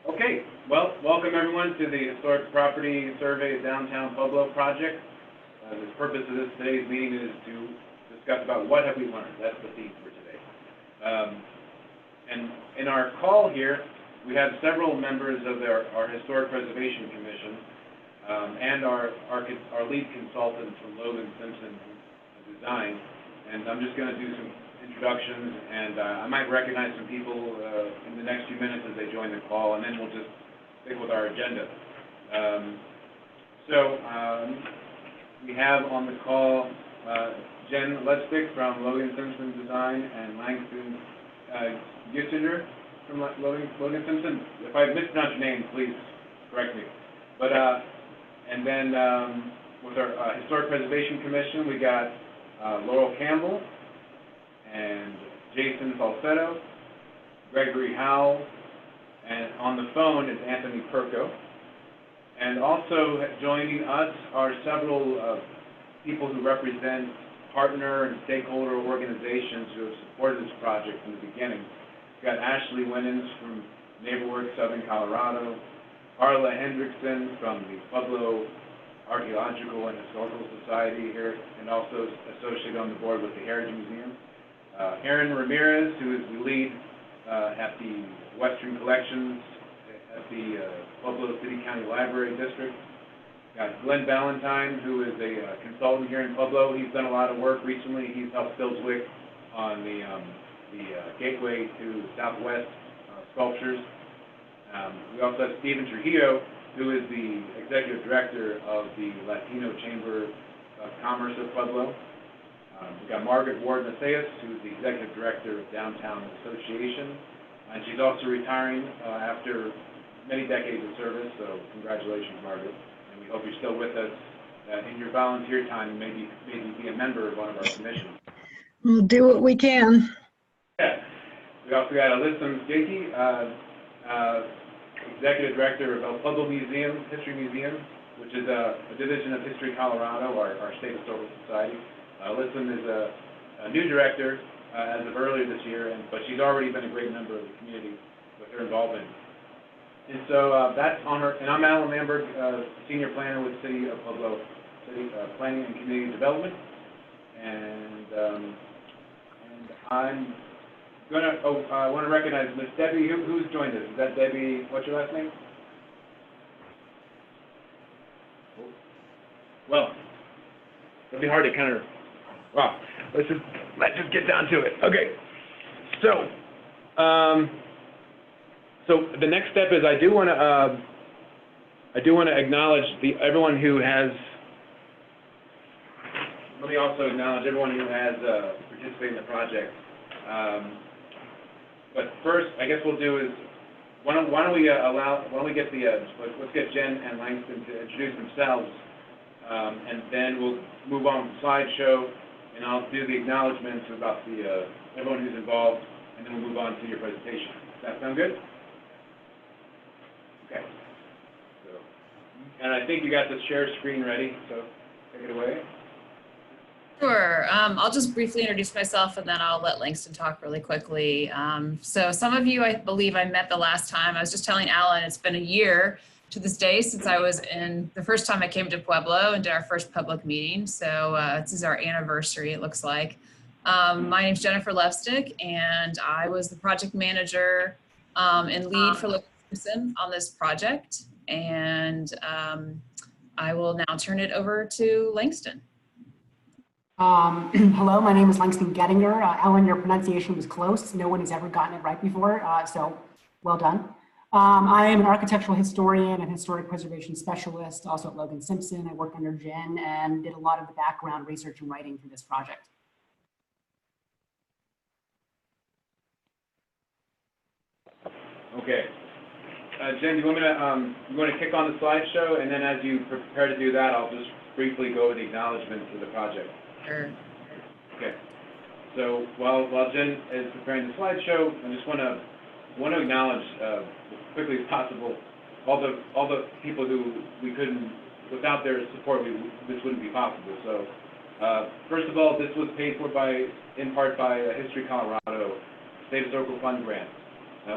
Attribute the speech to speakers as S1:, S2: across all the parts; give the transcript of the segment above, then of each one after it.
S1: Okay, well, welcome everyone to the Historic Property Survey of Downtown Pueblo project. The purpose of today's meeting is to discuss about what have we learned. That's the theme for today. And in our call here, we have several members of our Historic Preservation Commission and our lead consultant from Logan, Simpson Design. And I'm just going to do some introductions, and I might recognize some people in the next few minutes as they join the call, and then we'll just stick with our agenda. We have on the call Jen Levstik from Logan Simpson Design and Langston Guettinger from Logan Simpson. If I mispronounced your name, please correct me. But and then with our Historic Preservation Commission, we got Laurel Campbell and Jason Falsetto, Gregory Howell, and on the phone is Anthony Perko. And also joining us are several people who represent partner and stakeholder organizations who have supported this project from the beginning. We've got Ashley Winans from NeighborWorks Southern Colorado, Carla Hendrickson from the Pueblo Archeological and Historical Society here, and also associated on the board with the Heritage Museum. Aaron Ramirez, who is the lead at the Western Collections at the Pueblo City County Library District. Got Glenn Ballantyne, who is a consultant here in Pueblo. He's done a lot of work recently. He's helped Silswick on the gateway to the Southwest sculptures. We also have Stephen Trujillo, who is the executive director of the Latino Chamber of Commerce of Pueblo. We've got Margaret Ward Macias, who's the executive director of Downtown Association, and she's also retiring after many decades of service, so congratulations, Margaret. And we hope you're still with us in your volunteer time, maybe be a member of one of our commissions.
S2: We'll do what we can.
S1: Yeah. We also got Alyssa Msgeki, executive director of El Pueblo Museum, History Museum, which is a division of History Colorado, our state historical society. Alyssa is a new director as of earlier this year, but she's already been a great member of the community with her involvement. And so that's on her. And I'm Alan Lamberg, senior planner with City of Pueblo City Planning and Community Development. And I'm gonna. I want to recognize Miss Debbie. Who's joined us? Is that Debbie? What's your last name? Well, it'll be hard to kind of. Wow, let's just get down to it. Okay, so the next step is I do want to acknowledge everyone who has. Let me also acknowledge everyone who has participated in the project. But first, I guess we'll do is why don't we get let's get Jen and Langston to introduce themselves, and then we'll move on to the slideshow. And I'll do the acknowledgments about everyone who's involved, and then we'll move on to your presentation. Does that sound good? Okay. So, and I think you got the share screen ready, so take it away.
S3: Sure. I'll just briefly introduce myself, and then I'll let Langston talk really quickly. So some of you, I believe I met the last time. I was just telling Alan, it's been a year to this day since I was the first time I came to Pueblo and did our first public meeting. So this is our anniversary, it looks like. My name's Jennifer Levstik, and I was the project manager and lead for Logan Simpson on this project. And I will now turn it over to Langston.
S4: Hello, my name is Langston Guettinger. Ellen, your pronunciation was close. No one has ever gotten it right before, so well done. I am an architectural historian and historic preservation specialist, also at Logan Simpson. I worked under Jen and did a lot of the background research and writing for this project.
S1: Okay. Jen, do you want to kick on the slideshow, and then as you prepare to do that, I'll just briefly go over the acknowledgments of the project.
S3: Sure.
S1: Okay. So while Jen is preparing the slideshow, I just want to acknowledge as quickly as possible all the people who we couldn't, without their support, this wouldn't be possible. So first of all, this was paid for in part by History Colorado State Historical Fund grant.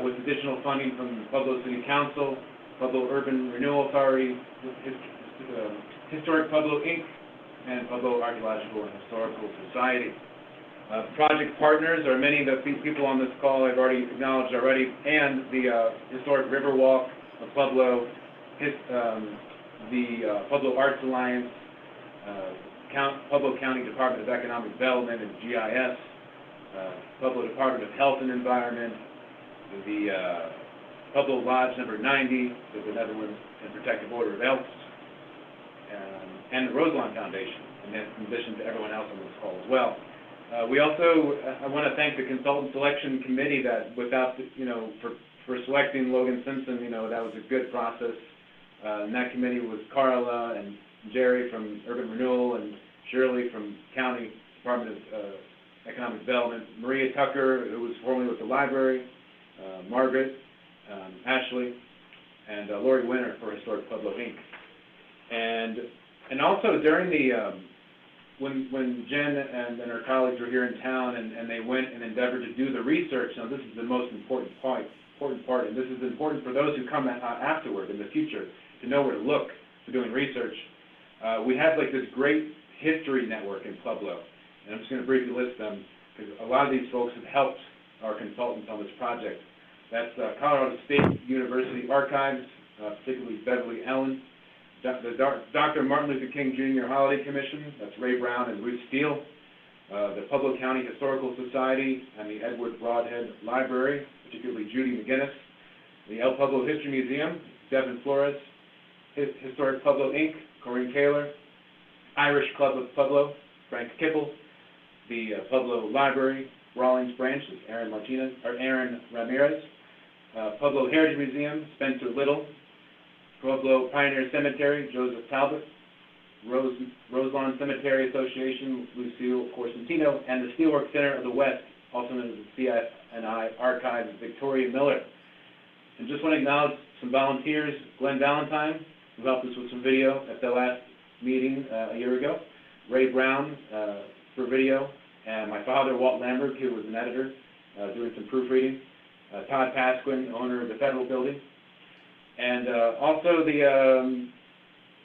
S1: with additional funding from the Pueblo City Council, Pueblo Urban Renewal Authority, Historic Pueblo Inc., and Pueblo Archeological and Historical Society. Project partners are many of the people on this call I've already acknowledged already, and the Historic Riverwalk of Pueblo, the Pueblo Arts Alliance, Pueblo County Department of Economic Development and GIS, Pueblo Department of Health and Environment, the Pueblo Lodge number 90, the Benevolent and Protective Order of Elks, and the Roselawn Foundation, and in addition to everyone else on this call as well. We also, I want to thank the consultant selection committee that without, for selecting Logan Simpson, that was a good process. And that committee was Carla and Jerry from Urban Renewal and Shirley from County Department of Economic Development, Maria Tucker, who was formerly with the library, Margaret, Ashley, and Lori Winter for Historic Pueblo Inc. And also during the, when Jen and her colleagues were here in town and they went and endeavored to do the research, now this is the most important part, and this is important for those who come afterward in the future to know where to look for doing research. We have like this great history network in Pueblo, and I'm just going to briefly list them because a lot of these folks have helped our consultants on this project. That's Colorado State University Archives, particularly Beverly Ellen, the Dr. Martin Luther King Jr. Holiday Commission, that's Ray Brown and Ruth Steele, the Pueblo County Historical Society and the Edward Broadhead Library, particularly Judy McGinnis, the El Pueblo History Museum, Devin Flores, Historic Pueblo Inc., Corinne Kaler, Irish Club of Pueblo, Frank Kipple, the Pueblo Library, Rawlings Branch, Aaron Ramirez, Pueblo Heritage Museum, Spencer Little, Pueblo Pioneer Cemetery, Joseph Talbot, Roselawn Cemetery Association, Lucille Corsentino, and the Steelwork Center of the West, also known as the CFNI Archives, Victoria Miller. And just want to acknowledge some volunteers, Glenn Valentine, who helped us with some video at the last meeting a year ago, Ray Brown for video, and my father, Walt Lamberg, who was an editor, doing some proofreading, Todd Pasquin, owner of the Federal Building, and also the,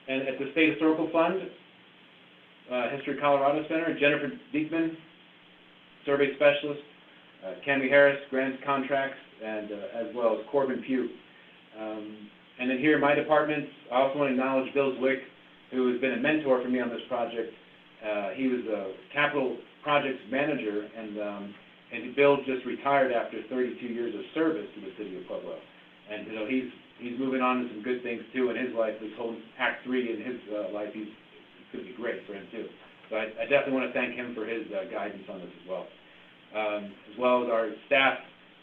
S1: and at the State Historical Fund, History Colorado Center, Jennifer Diekman, survey specialist, Cami Harris, grants contracts, and as well as Corbin Pugh. And then here in my department, I also want to acknowledge Bill Zwick, who has been a mentor for me on this project. He was a capital projects manager, and Bill just retired after 32 years of service to the city of Pueblo. And he's moving on to some good things too in his life. This whole Act 3 in his life, it's going to be great for him too. So I definitely want to thank him for his guidance on this as well as our staff,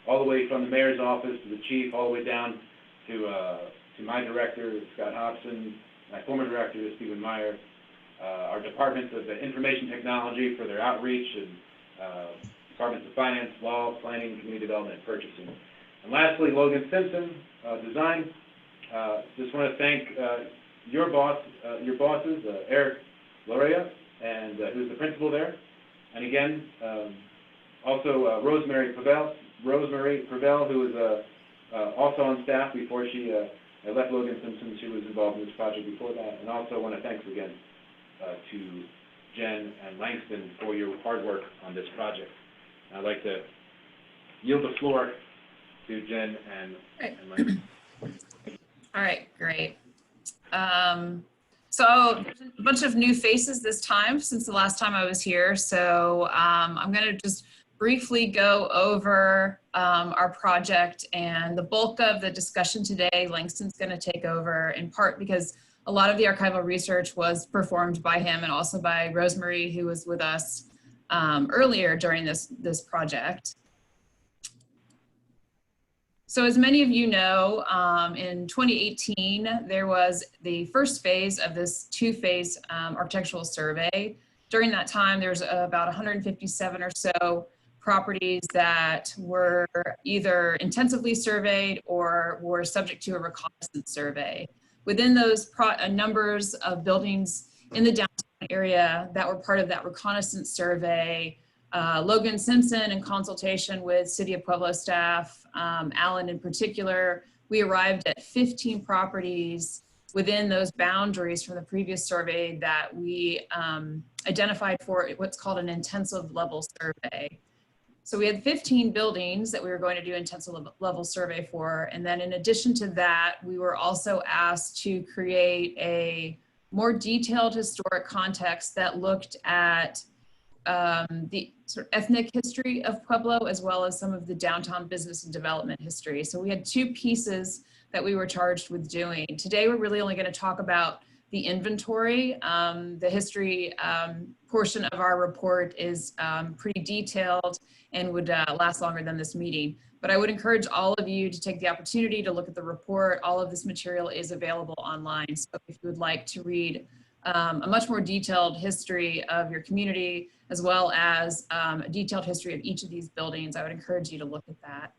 S1: all the way from the mayor's office to the chief, all the way down to my director, Scott Hobson, my former director, Stephen Meyer, our departments of the information technology for their outreach, and departments of finance, law, planning, community development, and purchasing. And lastly, Logan Simpson, design. Just want to thank your bosses, Eric Lorea, and who's the principal there. And again, also Rosemary Prevel, who was also on staff before she left Logan Simpson. She was involved in this project before that. And also want to thanks again to Jen and Langston for your hard work on this project. I'd like to yield the floor to Jen and Langston.
S3: All right, great. So there's a bunch of new faces this time since the last time I was here. So I'm going to just briefly go over our project, and the bulk of the discussion today, Langston's going to take over, in part because a lot of the archival research was performed by him and also by Rosemary, who was with us earlier during this project. So as many of you know, in 2018, there was the first phase of this two-phase architectural survey. During that time, there's about 157 or so properties that were either intensively surveyed or were subject to a reconnaissance survey. Within those numbers of buildings in the downtown area that were part of that reconnaissance survey, Logan, Simpson, in consultation with City of Pueblo staff, Alan in particular, we arrived at 15 properties within those boundaries from the previous survey that we identified for what's called an intensive level survey. So we had 15 buildings that we were going to do intensive level survey for. And then in addition to that, we were also asked to create a more detailed historic context that looked at the sort of ethnic history of Pueblo, as well as some of the downtown business and development history. So we had two pieces that we were charged with doing. Today, we're really only going to talk about the inventory. The history portion of our report is pretty detailed and would last longer than this meeting. But I would encourage all of you to take the opportunity to look at the report. All of this material is available online. So if you would like to read a much more detailed history of your community, as well as a detailed history of each of these buildings, I would encourage you to look at that.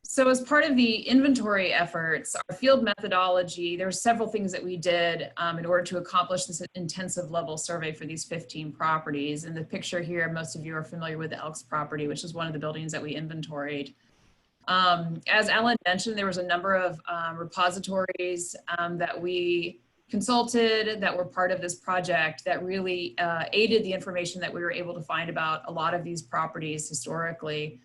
S3: So as part of the inventory efforts, our field methodology, there were several things that we did in order to accomplish this intensive level survey for these 15 properties. In the picture here, most of you are familiar with the Elks property, which is one of the buildings that we inventoried. As Alan mentioned, there was a number of repositories that we consulted that were part of this project that really aided the information that we were able to find about a lot of these properties historically.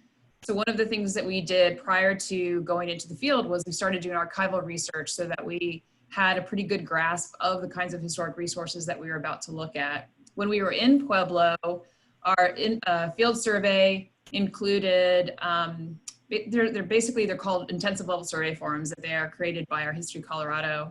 S3: So one of the things that we did prior to going into the field was we started doing archival research so that we had a pretty good grasp of the kinds of historic resources that we were about to look at. When we were in Pueblo, our field survey included, they're called intensive level survey forms, that they are created by our History Colorado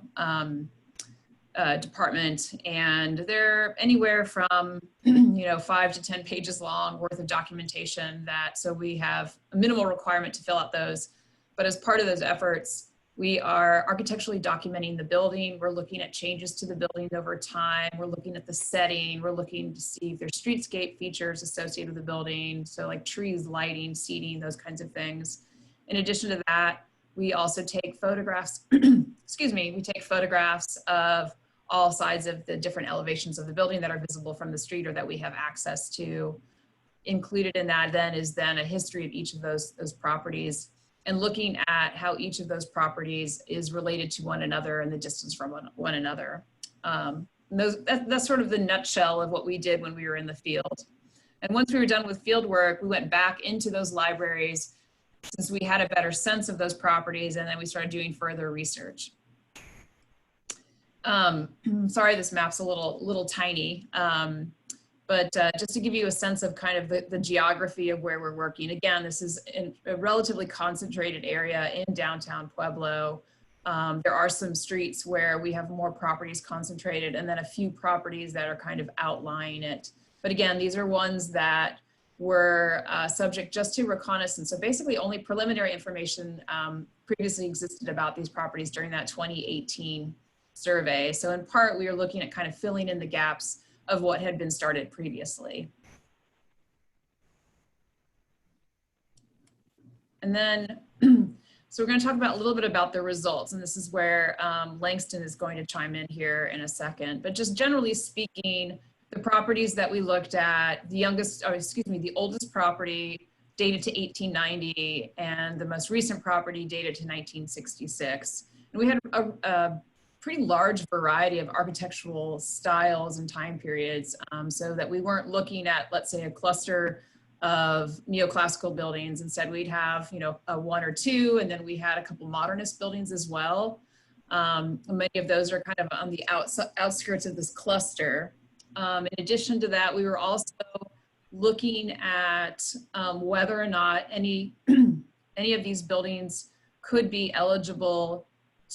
S3: department, and they're anywhere from 5 to 10 pages long worth of documentation. So we have a minimal requirement to fill out those, but as part of those efforts, we are architecturally documenting the building. We're looking at changes to the building over time. We're looking at the setting. We're looking to see if there's streetscape features associated with the building, so like trees, lighting, seating, those kinds of things. In addition to that, we also take photographs, excuse me, we take photographs of all sides of the different elevations of the building that are visible from the street or that we have access to. Included in that then is then a history of each of those properties, and looking at how each of those properties is related to one another and the distance from one another. That's sort of the nutshell of what we did when we were in the field. And once we were done with field work, we went back into those libraries since we had a better sense of those properties, and then we started doing further research. Sorry, this map's a little tiny, but just to give you a sense of kind of the geography of where we're working. Again, this is in a relatively concentrated area in downtown Pueblo. There are some streets where we have more properties concentrated, and then a few properties that are kind of outlying it. But again, these are ones that were subject just to reconnaissance. So basically only preliminary information previously existed about these properties during that 2018 survey. So in part, we were looking at kind of filling in the gaps of what had been started previously. And then, so we're going to talk about a little bit about the results, and this is where Langston is going to chime in here in a second. But just generally speaking, the properties that we looked at, the oldest property dated to 1890, and the most recent property dated to 1966. And we had a pretty large variety of architectural styles and time periods, so that we weren't looking at, let's say, a cluster of neoclassical buildings. Instead, we'd have, a one or two, and then we had a couple modernist buildings as well. Many of those are kind of on the outskirts of this cluster. In addition to that, we were also looking at whether or not any of these buildings could be eligible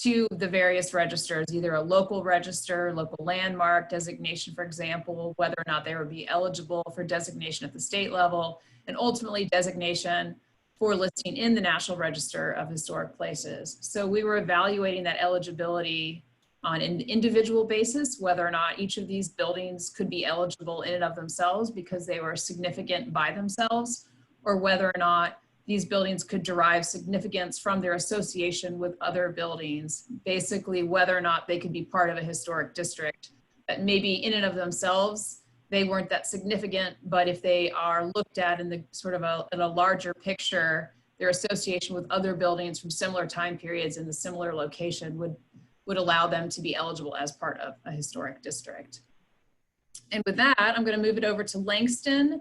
S3: to the various registers, either a local register, local landmark designation, for example, whether or not they would be eligible for designation at the state level, and ultimately designation for listing in the National Register of Historic Places. So we were evaluating that eligibility on an individual basis, whether or not each of these buildings could be eligible in and of themselves because they were significant by themselves, or whether or not these buildings could derive significance from their association with other buildings, basically whether or not they could be part of a historic district that maybe in and of themselves, they weren't that significant, but if they are looked at in the sort of in a larger picture, their association with other buildings from similar time periods in the similar location would allow them to be eligible as part of a historic district. And with that, I'm going to move it over to Langston.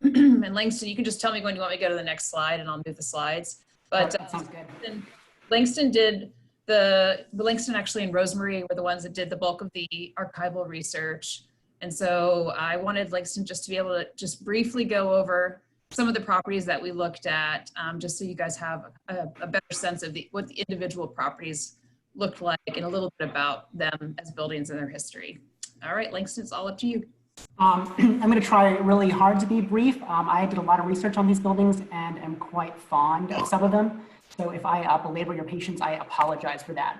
S3: And Langston, you can just tell me when you want me to go to the next slide and I'll move the slides. But
S4: that sounds good.
S3: Langston did the Langston actually and Rosemary were the ones that did the bulk of the archival research. And so I wanted Langston just to be able to just briefly go over some of the properties that we looked at, just so you guys have a better sense of what the individual properties looked like and a little bit about them as buildings and their history. All right, Langston, it's all up to you.
S4: I'm going to try really hard to be brief. I did a lot of research on these buildings and am quite fond of some of them. So if I belabor your patience, I apologize for that.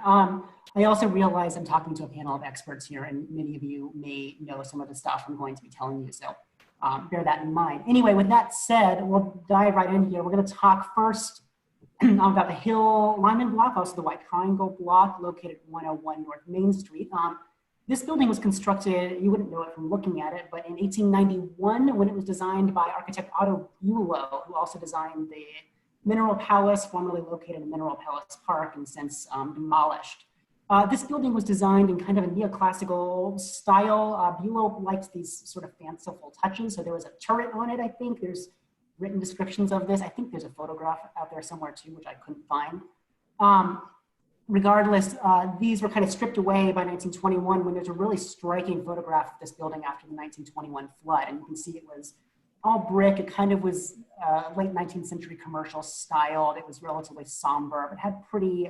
S4: I also realize I'm talking to a panel of experts here, and many of you may know some of the stuff I'm going to be telling you. So bear that in mind. Anyway, with that said, we'll dive right in here. We're going to talk first about the Hill Lyman block, also the White Triangle block located at 101 North Main Street. This building was constructed, you wouldn't know it from looking at it, but in 1891 when it was designed by architect Otto Bülow, who also designed the Mineral Palace, formerly located in Mineral Palace Park and since demolished. This building was designed in kind of a neoclassical style. Bülow liked these sort of fanciful touches. So there was a turret on it, I think. There's written descriptions of this. I think there's a photograph out there somewhere too, which I couldn't find. Regardless, these were kind of stripped away by 1921 when there's a really striking photograph of this building after the 1921 flood. And you can see it was all brick. It kind of was late 19th century commercial style. It was relatively somber, but had pretty,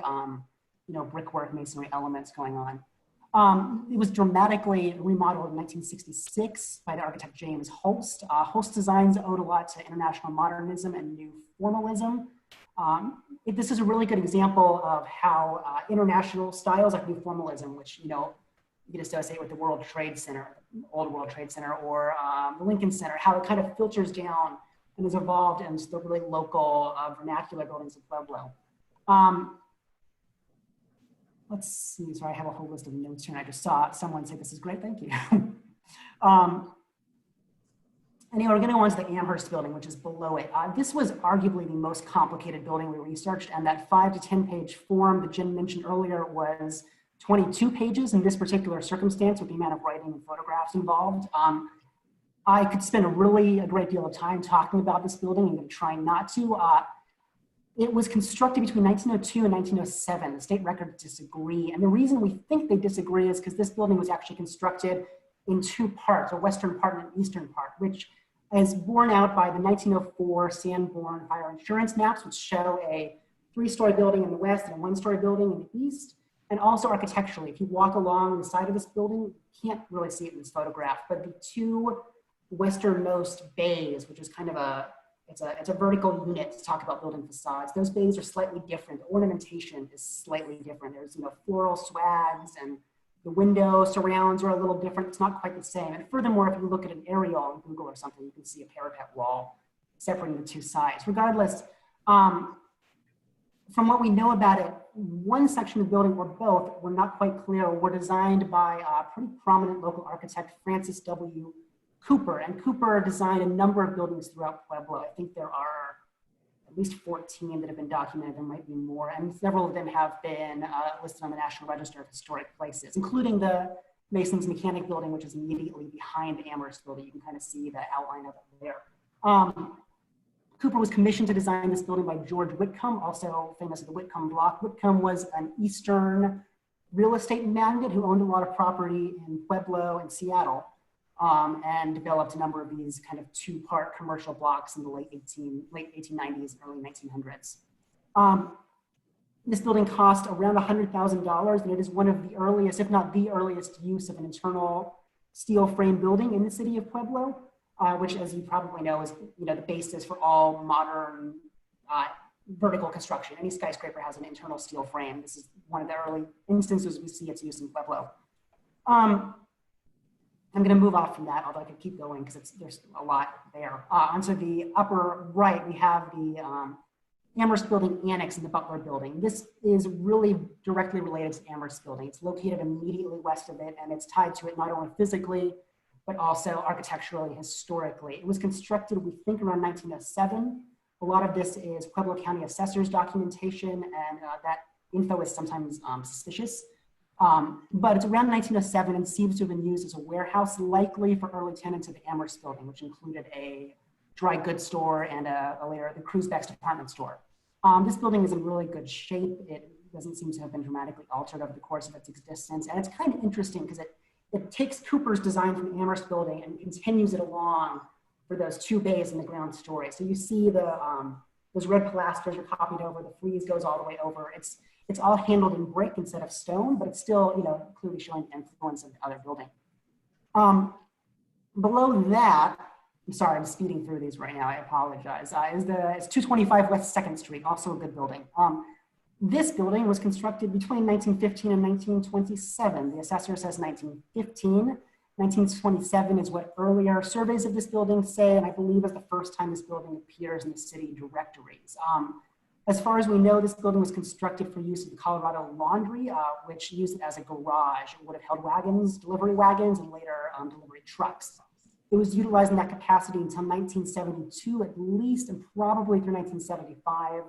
S4: brickwork masonry elements going on. It was dramatically remodeled in 1966 by the architect James Holst. Holst's designs owed a lot to international modernism and new formalism. This is a really good example of how international styles like new formalism, which you can associate with the World Trade Center, Old World Trade Center, or the Lincoln Center, how it kind of filters down and has evolved into the really local vernacular buildings of Pueblo. Let's see, sorry, I have a whole list of notes here and I just saw someone say this is great, thank you. Anyway, we're going to go on to the Amherst Building, which is below it. This was arguably the most complicated building we researched, and that 5 to 10 page form that Jen mentioned earlier was 22 pages in this particular circumstance with the amount of writing and photographs involved. I could spend a great deal of time talking about this building. I'm going to try not to. It was constructed between 1902 and 1907. The state records disagree, and the reason we think they disagree is because this building was actually constructed in two parts, a western part and an eastern part, which is borne out by the 1904 Sanborn fire insurance maps, which show a 3-story building in the west and a 1-story building in the east. And also architecturally, if you walk along the side of this building, you can't really see it in this photograph, but the two westernmost bays, which is kind of it's a vertical unit to talk about building facades. Those bays are slightly different. The ornamentation is slightly different. There's floral swags, and the window surrounds are a little different. It's not quite the same. And furthermore, if you look at an aerial on Google or something, you can see a parapet wall separating the two sides. Regardless, from what we know about it, one section of the building or both, we're not quite clear, were designed by a pretty prominent local architect, Francis W. Cooper. And Cooper designed a number of buildings throughout Pueblo. I think there are at least 14 that have been documented. There might be more, and several of them have been listed on the National Register of Historic Places, including the Mason's Mechanic Building, which is immediately behind the Amherst Building. You can kind of see the outline of it there. Cooper was commissioned to design this building by George Whitcomb, also famous as the Whitcomb Block. Whitcomb was an Eastern real estate magnate who owned a lot of property in Pueblo and Seattle, and developed a number of these kind of 2-part commercial blocks in the late 1890s, early 1900s. This building cost around $100,000, and it is one of the earliest, if not the earliest, use of an internal steel frame building in the city of Pueblo, which, as you probably know, is the basis for all modern vertical construction. Any skyscraper has an internal steel frame. This is one of the early instances we see its use in Pueblo. I'm going to move off from that, although I could keep going because there's a lot there. Onto the upper right, we have the Amherst Building Annex in the Butler Building. This is really directly related to Amherst Building. It's located immediately west of it, and it's tied to it not only physically, but also architecturally, historically. It was constructed, we think, around 1907. A lot of this is Pueblo County Assessor's documentation, and that info is sometimes suspicious. But it's around 1907 and seems to have been used as a warehouse, likely for early tenants of the Amherst Building, which included a dry goods store and later the Cruiseback's department store. This building is in really good shape. It doesn't seem to have been dramatically altered over the course of its existence. And it's kind of interesting because it takes Cooper's design from the Amherst Building and continues it along for those 2 bays in the ground story. So you see those red pilasters are copied over, the frieze goes all the way over. It's all handled in brick instead of stone, but it's still, clearly showing the influence of the other building. Below that, I'm sorry, I'm speeding through these right now, I apologize, it's 225 West 2nd Street, also a good building. This building was constructed between 1915 and 1927. The assessor says 1915. 1927 is what earlier surveys of this building say, and I believe is the first time this building appears in the city directories. As far as we know, this building was constructed for use of the Colorado Laundry, which used it as a garage. It would have held wagons, delivery wagons, and later delivery trucks. It was utilized in that capacity until 1972 at least, and probably through 1975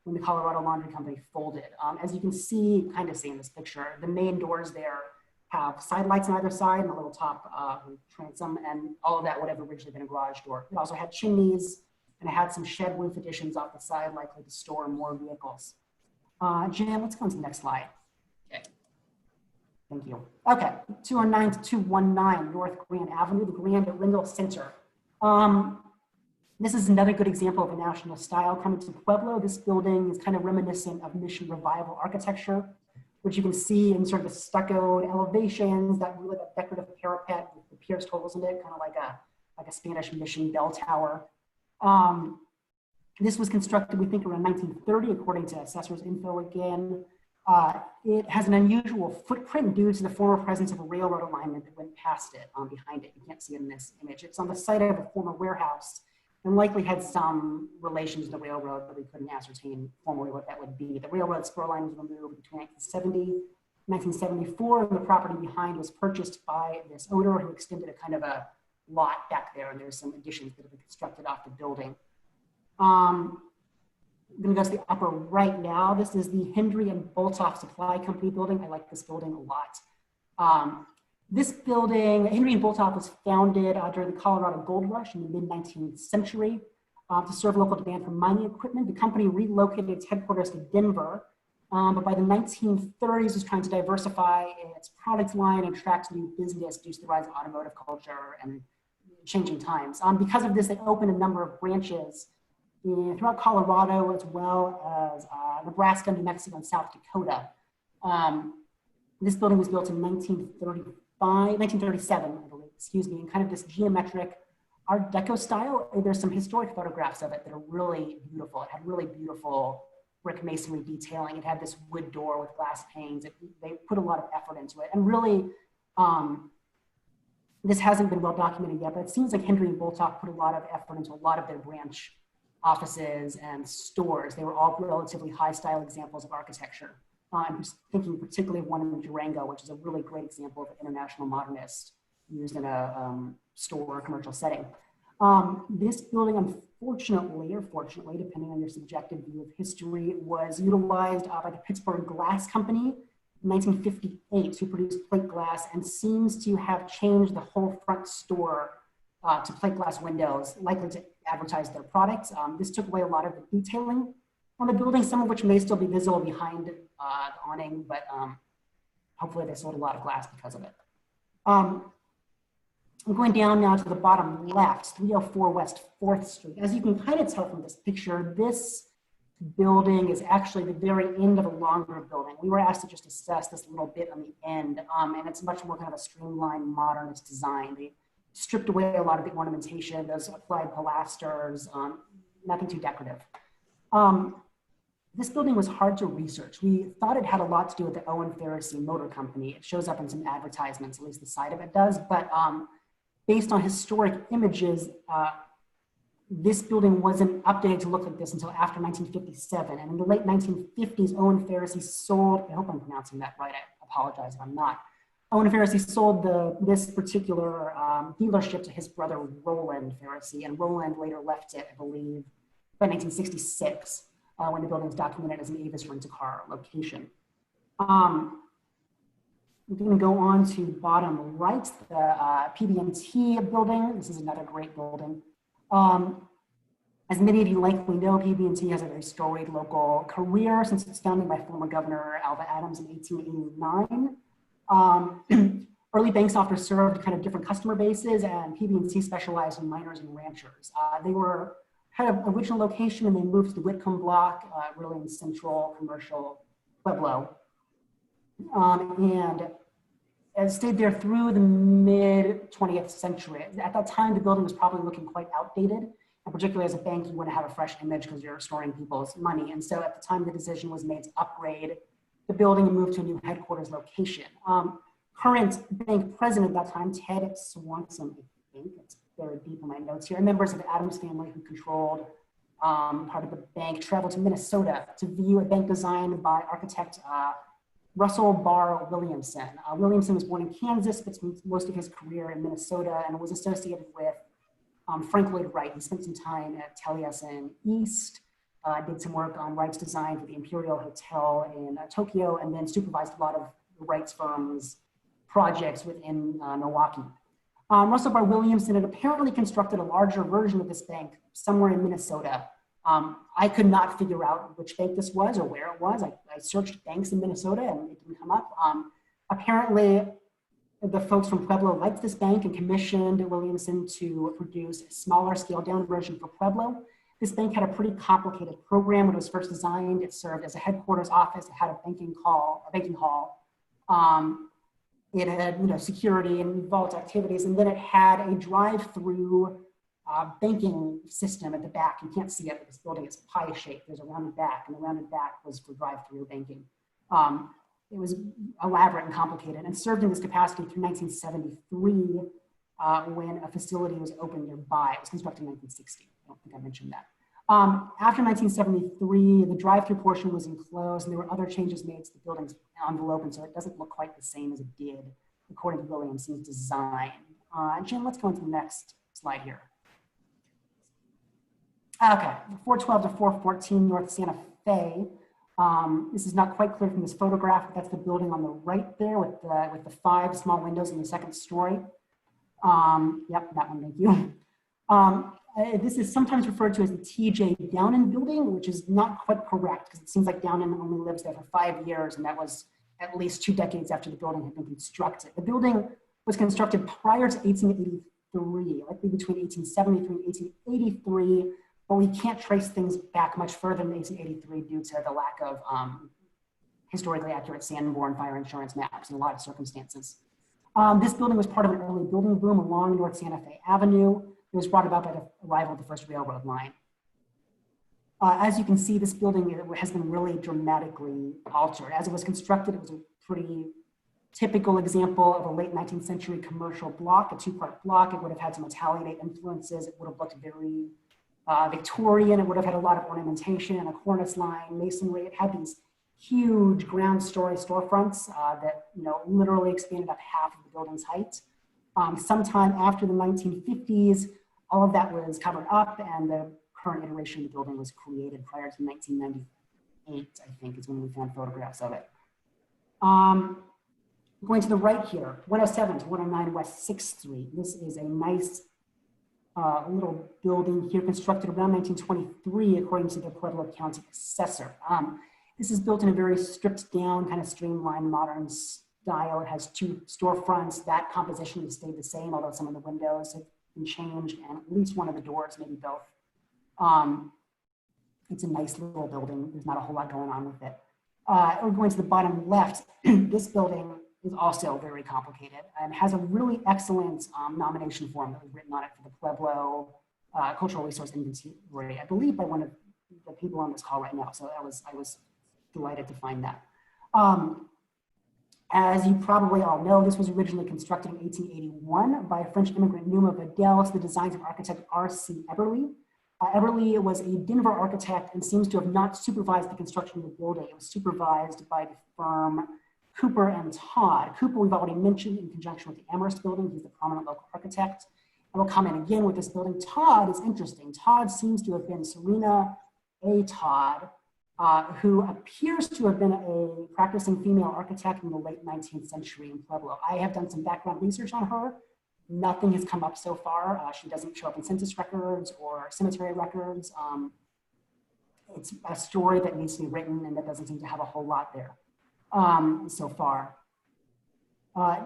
S4: when the Colorado Laundry Company folded. As you can see, kind of see in this picture, the main doors there have side lights on either side and a little top transom, and all of that would have originally been a garage door. It also had chimneys, and it had some shed roof additions off the side, likely to store more vehicles. Jan, let's go on to the next slide.
S3: Okay.
S4: Thank you. Okay, 209 to 219 North Grand Avenue, the Grand Arundel Center. This is another good example of a national style coming to Pueblo. This building is kind of reminiscent of Mission Revival architecture, which you can see in sort of the stuccoed elevations, that really decorative parapet with the pierced holes in it, kind of like a Spanish mission bell tower. This was constructed, we think, around 1930, according to assessor's info again. It has an unusual footprint due to the former presence of a railroad alignment that went past it, behind it. You can't see it in this image. It's on the site of a former warehouse and likely had some relation to the railroad, but we couldn't ascertain formally what that would be. The railroad spur line was removed between 1970 and 1974, and the property behind was purchased by this owner who extended a kind of a lot back there, and there's some additions that have been constructed off the building. I'm going to go to the upper right now. This is the Hendry and Boltoff Supply Company building. I like this building a lot. This building, Hendry and Boltoff, was founded during the Colorado Gold Rush in the mid-19th century to serve local demand for mining equipment. The company relocated its headquarters to Denver, but by the 1930s was trying to diversify its product line and attract new business due to the rise of automotive culture and changing times. Because of this, they opened a number of branches throughout Colorado, as well as Nebraska, New Mexico, and South Dakota. This building was built in 1937, I believe, excuse me, in kind of this geometric Art Deco style. There's some historic photographs of it that are really beautiful. It had really beautiful brick masonry detailing. It had this wood door with glass panes. They put a lot of effort into it. And really, this hasn't been well documented yet, but it seems like Hendry and Boltoff put a lot of effort into a lot of their branch offices and stores. They were all relatively high style examples of architecture. I'm just thinking particularly of one in Durango, which is a really great example of an international modernist used in a store or commercial setting. This building, unfortunately, or fortunately, depending on your subjective view of history, was utilized by the Pittsburgh Glass Company in 1958 to produce plate glass, and seems to have changed the whole front store to plate glass windows, likely to advertise their products. This took away a lot of the detailing on the building, some of which may still be visible behind the awning, but hopefully they sold a lot of glass because of it. I'm going down now to the bottom left, 304 West 4th Street. As you can kind of tell from this picture, this building is actually the very end of a longer building. We were asked to just assess this little bit on the end, and it's much more kind of a streamlined modernist design. They stripped away a lot of the ornamentation, those applied pilasters, nothing too decorative. This building was hard to research. We thought it had a lot to do with the Owen Pharisee Motor Company. It shows up in some advertisements, at least the side of it does, but based on historic images, this building wasn't updated to look like this until after 1957. And in the late 1950s, Owen Pharisee sold, I hope I'm pronouncing that right, I apologize if I'm not. Owen Pharisee sold this particular dealership to his brother, Roland Pharisee, and Roland later left it, I believe, by 1966, when the building was documented as an Avis rent-a-car location. We're going to go on to bottom right, the PB&T building. This is another great building. As many of you likely know, PB&T has a very storied local career since its founding by former Governor Alva Adams in 1889. Early banks often served kind of different customer bases, and PB&T specialized in miners and ranchers. They were had an original location and they moved to the Whitcomb block, really in central commercial Pueblo. And stayed there through the mid 20th century. At that time, the building was probably looking quite outdated. And particularly as a bank, you want to have a fresh image because you're storing people's money. And so at the time, the decision was made to upgrade the building and move to a new headquarters location. Current bank president at that time, Ted Swanson, I think, it's buried deep in my notes here, and members of the Adams family who controlled part of the bank traveled to Minnesota to view a bank designed by architect Russell Barr Williamson. Williamson was born in Kansas, but spent most of his career in Minnesota and was associated with Frank Lloyd Wright. He spent some time at Taliesin East, did some work on Wright's design for the Imperial Hotel in Tokyo, and then supervised a lot of the Wright's firm's projects within Milwaukee. Russell Barr Williamson had apparently constructed a larger version of this bank somewhere in Minnesota. I could not figure out which bank this was or where it was. I searched banks in Minnesota and it didn't come up. Apparently, the folks from Pueblo liked this bank and commissioned Williamson to produce a smaller scaled down version for Pueblo. This bank had a pretty complicated program when it was first designed. It served as a headquarters office. It had a banking hall. It had security and vault activities, and then it had a drive-through banking system at the back. You can't see it, but this building is pie-shaped. There's a rounded back, and the rounded back was for drive-through banking. It was elaborate and complicated, and served in this capacity through 1973 when a facility was opened nearby. It was constructed in 1960. I don't think I mentioned that. After 1973, the drive-through portion was enclosed, and there were other changes made to the building's envelope, and so it doesn't look quite the same as it did according to Williamson's design. Jim, let's go into the next slide here. Okay, 412 to 414 North Santa Fe. This is not quite clear from this photograph, but that's the building on the right there with the 5 small windows in the second story. Yep, that one, thank you. This is sometimes referred to as the T.J. Downen building, which is not quite correct because it seems like Downen only lives there for 5 years, and that was at least 2 decades after the building had been constructed. The building was constructed prior to 1883, likely between 1873 and 1883, but we can't trace things back much further than 1883 due to the lack of historically accurate Sanborn fire insurance maps in a lot of circumstances. This building was part of an early building boom along North Santa Fe Avenue. It was brought about by the arrival of the first railroad line. As you can see, this building has been really dramatically altered. As it was constructed, it was a pretty typical example of a late 19th century commercial block, a 2-part block. It would have had some Italianate influences. It would have looked very Victorian. It would have had a lot of ornamentation and a cornice line, masonry. It had these huge ground story storefronts that literally expanded up half of the building's height. Sometime after the 1950s, all of that was covered up and the current iteration of the building was created prior to 1998, I think is when we found photographs of it. Going to the right here, 107 to 109 West 6th Street. This is a nice little building here constructed around 1923, according to the Pueblo County Assessor. This is built in a very stripped down, kind of streamlined, modern style. It has 2 storefronts. That composition has stayed the same, although some of the windows have been changed, and at least one of the doors, maybe both. It's a nice little building. There's not a whole lot going on with it. We're going to the bottom left. This building is also very complicated and has a really excellent nomination form that was written on it for the Pueblo Cultural Resource Inventory, I believe by one of the people on this call right now. So I was delighted to find that. As you probably all know, this was originally constructed in 1881 by French immigrant Numa Vidal to the designs of architect R.C. Eberly. Everly was a Denver architect and seems to have not supervised the construction of the building. It was supervised by the firm Cooper and Todd. Cooper, we've already mentioned in conjunction with the Amherst Building. He's the prominent local architect. I will comment again with this building. Todd is interesting. Todd seems to have been Serena A. Todd, who appears to have been a practicing female architect in the late 19th century in Pueblo. I have done some background research on her. Nothing has come up so far. She doesn't show up in census records or cemetery records. It's a story that needs to be written and that doesn't seem to have a whole lot there so far.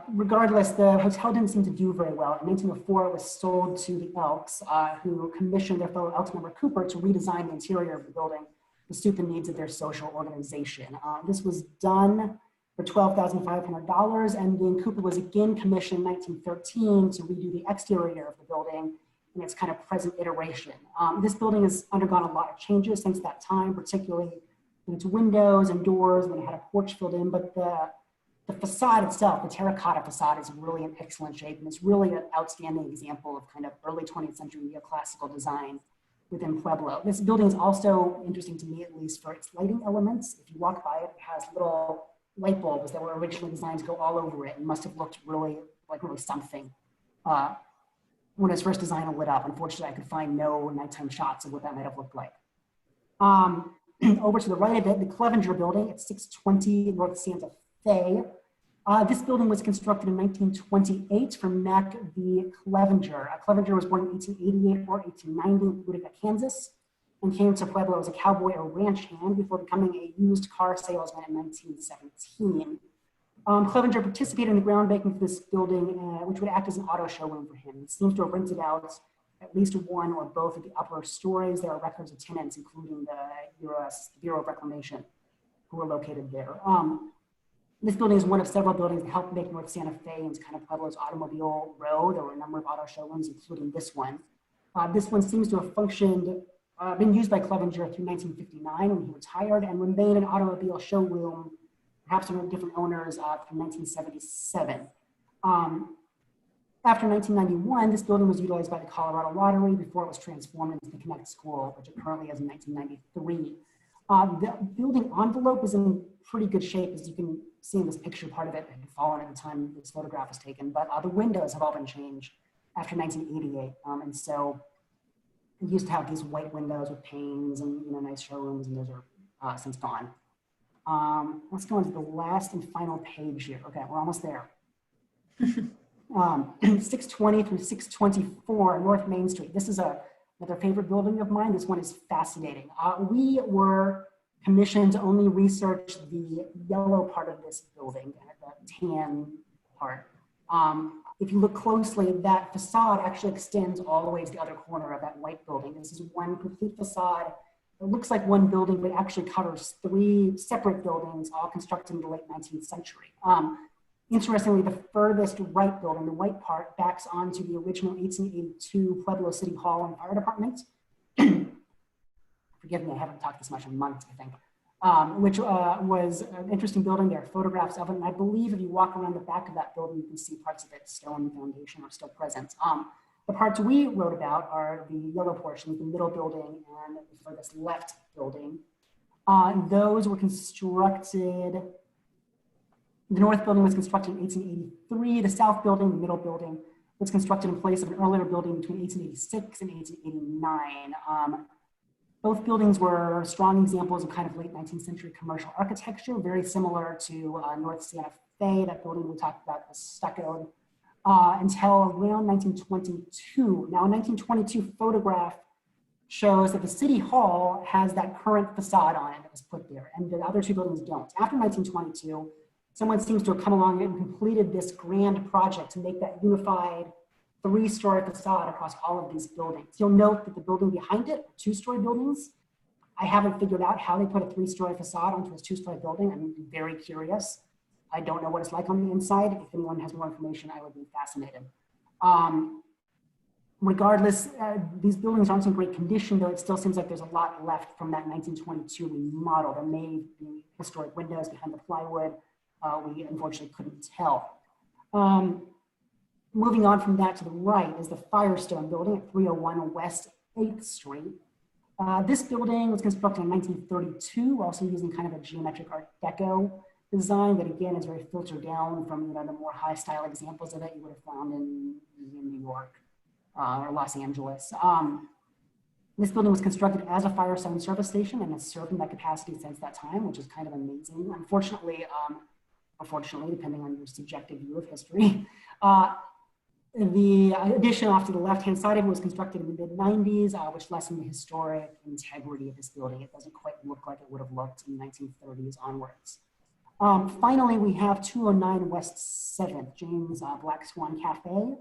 S4: Regardless, the hotel didn't seem to do very well. In 1904, it was sold to the Elks, who commissioned their fellow Elks member Cooper to redesign the interior of the building to suit the needs of their social organization. This was done for $12,500, and then Cooper was again commissioned in 1913 to redo the exterior of the building in its kind of present iteration. This building has undergone a lot of changes since that time, particularly in its windows and doors when it had a porch filled in, but the facade itself, the terracotta facade, is really in excellent shape, and it's really an outstanding example of kind of early 20th century neoclassical design within Pueblo. This building is also interesting to me, at least for its lighting elements. If you walk by it, it has little light bulbs that were originally designed to go all over it and must have looked really something when it was first designed and lit up. Unfortunately, I could find no nighttime shots of what that might have looked like. Over to the right of it, the Clevenger building at 620 North Santa Fe. This building was constructed in 1928 from Mac V. Clevenger. Clevenger was born in 1888 or 1890 in Utica, Kansas, and came to Pueblo as a cowboy or ranch hand before becoming a used car salesman in 1917. Clevenger participated in the groundbreaking for this building, which would act as an auto showroom for him. He seems to have rented out at least one or both of the upper stories. There are records of tenants, including the U.S. Bureau of Reclamation, who were located there. This building is one of several buildings that helped make North Santa Fe into kind of Pueblo's automobile row. There were a number of auto showrooms, including this one. This one seems to have been used by Clevenger through 1959 when he retired, and remained an automobile showroom, perhaps under different owners, through 1977. After 1991, this building was utilized by the Colorado Lottery before it was transformed into the Connect School, which it currently is in 1993. The building envelope is in pretty good shape, as you can see in this picture. Part of it had fallen at the time this photograph was taken, but the windows have all been changed after 1988. And so it used to have these white windows with panes and nice showrooms, and those are since gone. Let's go into the last and final page here. Okay, we're almost there. 620 through 624 North Main Street. This is another favorite building of mine. This one is fascinating. We were commissioned to only research the yellow part of this building, the tan part. If you look closely, that facade actually extends all the way to the other corner of that white building. This is one complete facade. It looks like one building, but actually covers 3 separate buildings, all constructed in the late 19th century. Interestingly, the furthest right building, the white part, backs onto the original 1882 Pueblo City Hall and Fire Department. Forgive me, I haven't talked this much in months, I think, which was an interesting building. There are photographs of it, and I believe if you walk around the back of that building, you can see parts of its stone foundation are still present. The parts we wrote about are the yellow portions, the middle building and the furthest left building. Those were constructed. The north building was constructed in 1883. The south building, the middle building, was constructed in place of an earlier building between 1886 and 1889. Both buildings were strong examples of kind of late 19th century commercial architecture, very similar to North Santa Fe. That building we talked about was stuccoed until around 1922. Now, a 1922 photograph shows that the City Hall has that current facade on it that was put there, and the other 2 buildings don't. After 1922, someone seems to have come along and completed this grand project to make that unified 3-story facade across all of these buildings. You'll note that the building behind it are 2-story buildings. I haven't figured out how they put a 3-story facade onto a 2-story building. I'm very curious. I don't know what it's like on the inside. If anyone has more information, I would be fascinated. Regardless, these buildings aren't in great condition, though it still seems like there's a lot left from that 1922 remodel. There may be historic windows behind the plywood. We unfortunately couldn't tell. Moving on from that to the right is the Firestone building at 301 West 8th Street. This building was constructed in 1932, also using kind of a geometric Art Deco design that again is very filtered down from the more high style examples of it you would have found in New York or Los Angeles. This building was constructed as a fire zone service station and has served in that capacity since that time, which is kind of amazing. Unfortunately, depending on your subjective view of history, the addition off to the left-hand side of it was constructed in the mid-90s, which lessened the historic integrity of this building. It doesn't quite look like it would have looked in the 1930s onwards. Finally, we have 209 West 7th, James Black Swan Cafe.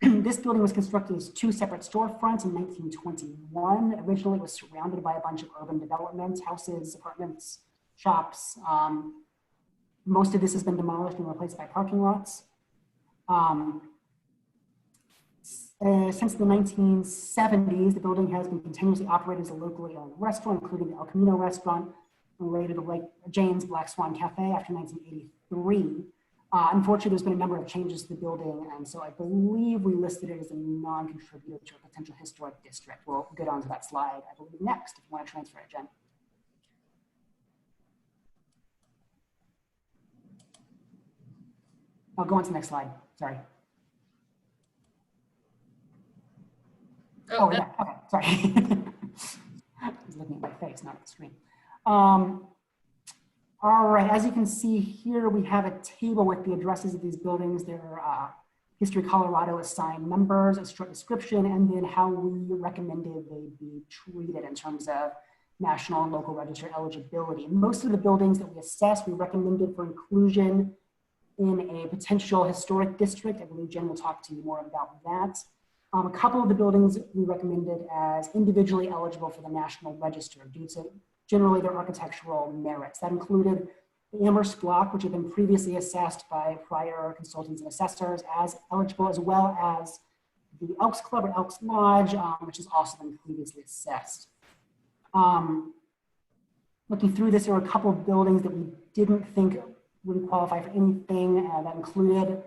S4: This building was constructed as 2 separate storefronts in 1921. Originally, it was surrounded by a bunch of urban developments, houses, apartments, shops. Most of this has been demolished and replaced by parking lots. Since the 1970s, the building has been continuously operated as a locally owned restaurant, including the El Camino restaurant, related to like James Black Swan Cafe after 1983. Unfortunately, there's been a number of changes to the building, and so I believe we listed it as a non-contributor to a potential historic district. We'll get onto that slide, I believe, next, if you want to transfer it, Jen. I'll go on to the next slide, sorry. Oh, yeah, okay, sorry. I was looking at my face, not at the screen. All right, as you can see here, we have a table with the addresses of these buildings, their History Colorado assigned numbers, a short description, and then how we recommended they be treated in terms of national and local register eligibility. Most of the buildings that we assessed, we recommended for inclusion in a potential historic district. I believe Jen will talk to you more about that. A couple of the buildings we recommended as individually eligible for the National Register due to generally their architectural merits. That included the Amherst block, which had been previously assessed by prior consultants and assessors as eligible, as well as the Elks Club or Elks Lodge, which has also been previously assessed. Looking through this, there were a couple of buildings that we didn't think would qualify for anything. That included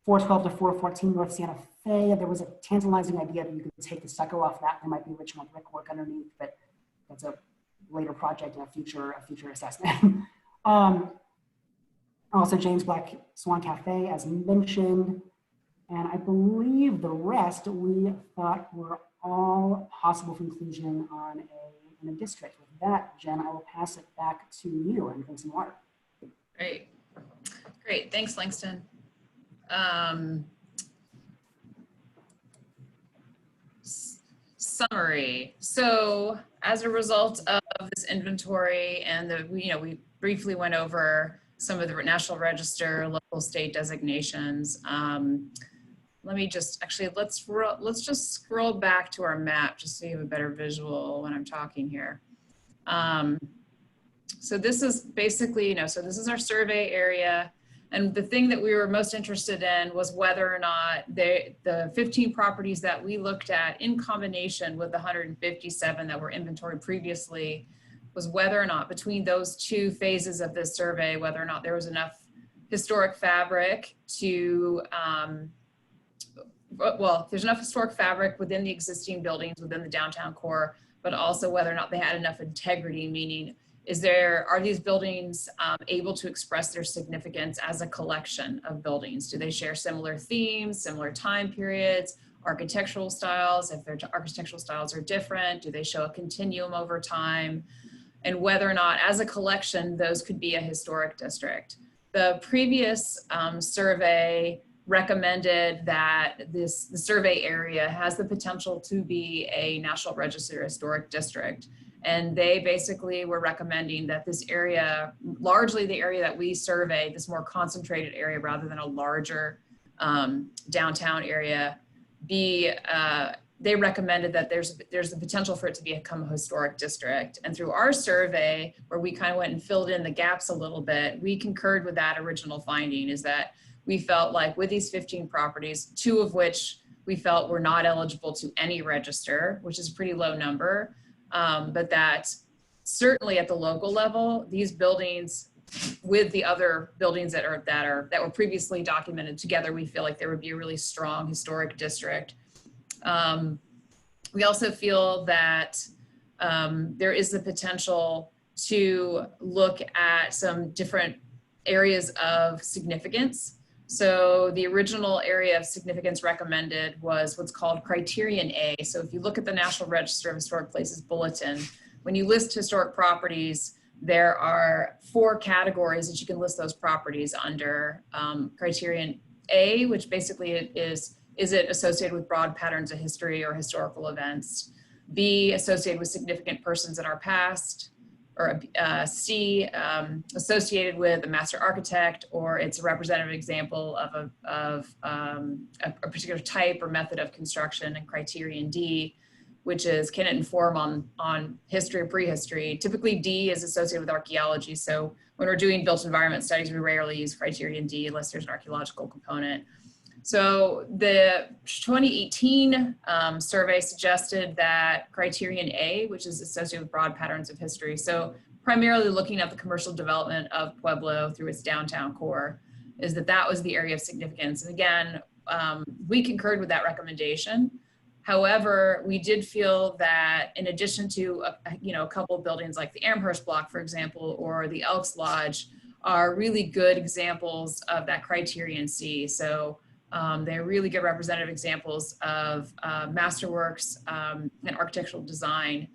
S4: 412 to 414 North Santa Fe. There was a tantalizing idea that you could take the stucco off that. There might be original brickwork underneath, but that's a later project and a future assessment. Also James Black Swan Cafe, as mentioned, and I believe the rest we thought were all possible for inclusion on in a district. With that, Jen, I will pass it back to you and drink some water.
S3: Great, great, thanks, Langston. Summary. So as a result of this inventory and we briefly went over some of the National Register, local state designations. Let me just, actually, let's just scroll back to our map just so you have a better visual when I'm talking here. So this is basically, so this is our survey area. And the thing that we were most interested in was whether or not the 15 properties that we looked at in combination with the 157 that were inventoried previously, was whether or not between those 2 phases of this survey, whether or not there was enough historic fabric to, well, there's enough historic fabric within the existing buildings within the downtown core, but also whether or not they had enough integrity, meaning are these buildings able to express their significance as a collection of buildings? Do they share similar themes, similar time periods, architectural styles? If their architectural styles are different, do they show a continuum over time? And whether or not, as a collection, those could be a historic district. The previous survey recommended that the survey area has the potential to be a National Register historic district. And they basically were recommending that this area, largely the area that we surveyed, this more concentrated area rather than a larger downtown area, they recommended that there's the potential for it to become a historic district. And through our survey, where we kind of went and filled in the gaps a little bit, we concurred with that original finding, is that we felt like with these 15 properties, 2 of which we felt were not eligible to any register, which is a pretty low number, but that certainly at the local level, these buildings with the other buildings that were previously documented together, we feel like there would be a really strong historic district. We also feel that there is the potential to look at some different areas of significance. So the original area of significance recommended was what's called Criterion A. So if you look at the National Register of Historic Places Bulletin, when you list historic properties, there are 4 categories that you can list those properties under. Criterion A, which basically is it associated with broad patterns of history or historical events? B, associated with significant persons in our past? Or C, associated with a master architect, or it's a representative example of a particular type or method of construction. And criterion D, which is, can it inform on history or prehistory? Typically D is associated with archaeology. So when we're doing built environment studies, we rarely use criterion D unless there's an archaeological component. So the 2018 survey suggested that criterion A, which is associated with broad patterns of history, so primarily looking at the commercial development of Pueblo through its downtown core, is that was the area of significance. And again, we concurred with that recommendation. However, we did feel that in addition to a couple of buildings like the Amherst block, for example, or the Elks Lodge, are really good examples of that criterion C. So they're really good representative examples of masterworks and architectural design.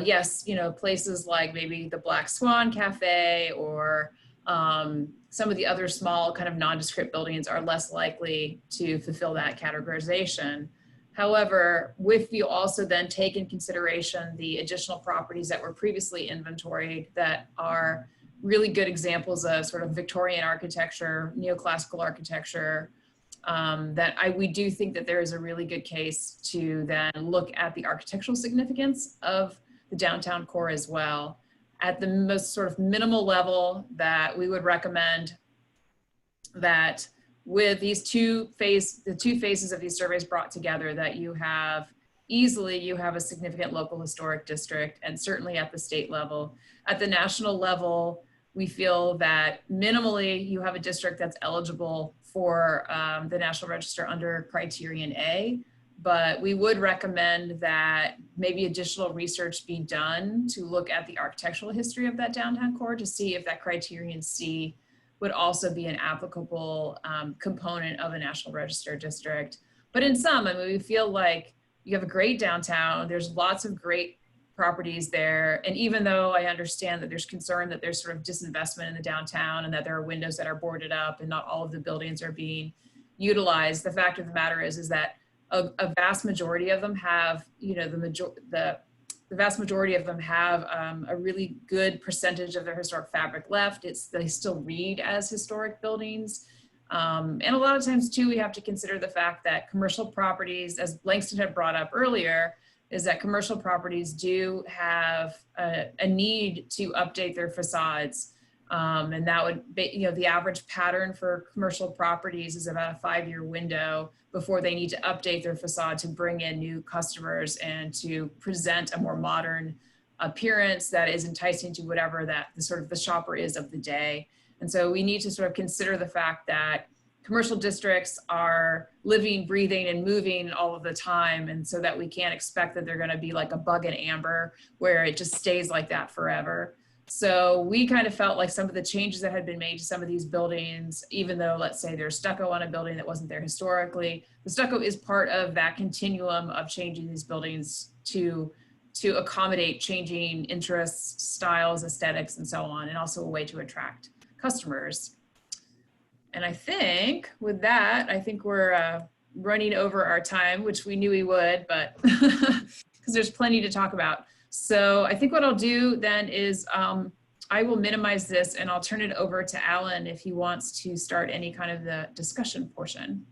S3: Yes, places like maybe the Black Swan Cafe or some of the other small kind of nondescript buildings are less likely to fulfill that categorization. However, if you also then take in consideration the additional properties that were previously inventoried that are really good examples of sort of Victorian architecture, neoclassical architecture, we do think that there is a really good case to then look at the architectural significance of the downtown core as well. At the most sort of minimal level, that we would recommend that with these the two phases of these surveys brought together, that you have a significant local historic district, and certainly at the state level. At the national level, we feel that minimally you have a district that's eligible for the National Register under criterion A, but we would recommend that maybe additional research be done to look at the architectural history of that downtown core to see if that criterion C would also be an applicable component of a National Register district. But in sum, we feel like you have a great downtown, there's lots of great properties there. And even though I understand that there's concern that there's sort of disinvestment in the downtown and that there are windows that are boarded up and not all of the buildings are being utilized, the fact of the matter is that a vast majority of them have, the vast majority of them have a really good percentage of their historic fabric left. They still read as historic buildings. And a lot of times too, we have to consider the fact that commercial properties, as Langston had brought up earlier, is that commercial properties do have a need to update their facades. And that would be, the average pattern for commercial properties is about a 5-year window before they need to update their facade to bring in new customers and to present a more modern appearance that is enticing to whatever that the shopper is of the day. And so we need to sort of consider the fact that commercial districts are living, breathing, and moving all of the time. And so that we can't expect that they're going to be like a bug in amber where it just stays like that forever. So we kind of felt like some of the changes that had been made to some of these buildings, even though let's say there's stucco on a building that wasn't there historically, the stucco is part of that continuum of changing these buildings to accommodate changing interests, styles, aesthetics, and so on, and also a way to attract customers. And I think with that, we're running over our time, which we knew we would, but because there's plenty to talk about. So I think what I'll do then is I will minimize this and I'll turn it over to Alan if he wants to start any kind of the discussion portion.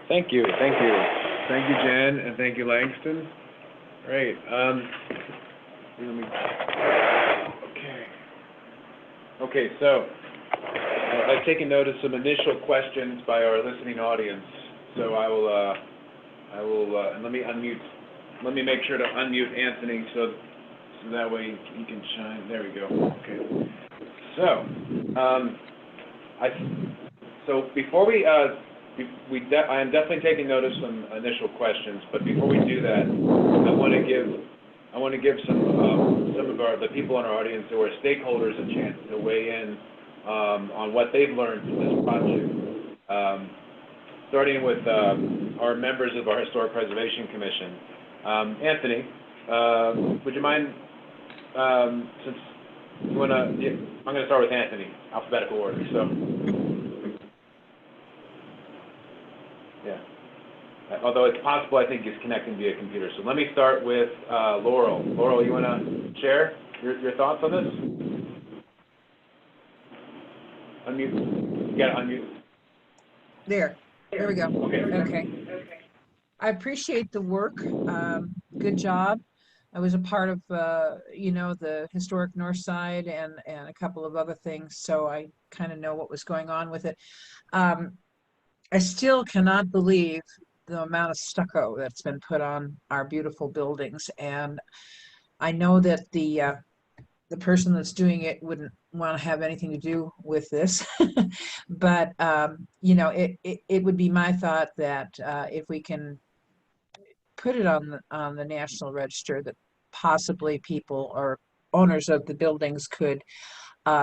S1: Thank you, Jen, and thank you, Langston. Great. Okay, so I've taken note of some initial questions by our listening audience. So I will, and let me make sure to unmute Anthony so that way he can chime. There we go. Okay. So, so before we I am definitely taking note of some initial questions, but before we do that, I want to give some of the people in our audience who are stakeholders a chance to weigh in on what they've learned from this project. Starting with our members of our Historic Preservation Commission. Anthony, would you mind, since you want to, I'm going to start with Anthony, alphabetical order, so. Yeah. Although it's possible, I think he's connecting via computer. So let me start with Laurel. Laurel, you want to share your thoughts on this? Unmute. You got to unmute.
S5: There we go.
S1: Okay.
S5: I appreciate the work. Good job. I was a part of, the historic North Side and a couple of other things, so I kind of know what was going on with it. I still cannot believe the amount of stucco that's been put on our beautiful buildings, and I know that the person that's doing it wouldn't want to have anything to do with this, but it would be my thought that if we can put it on the National Register, that possibly people or owners of the buildings could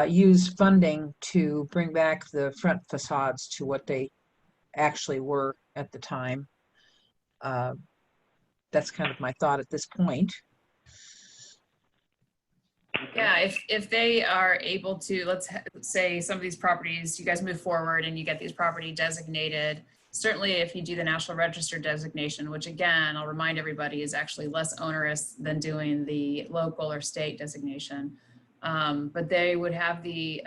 S5: use funding to bring back the front facades to what they actually were at the time. That's kind of my thought at this point.
S3: Yeah, if they are able to, let's say some of these properties, you guys move forward and you get these property designated. Certainly if you do the National Register designation, which again, I'll remind everybody is actually less onerous than doing the local or state designation. But they would have they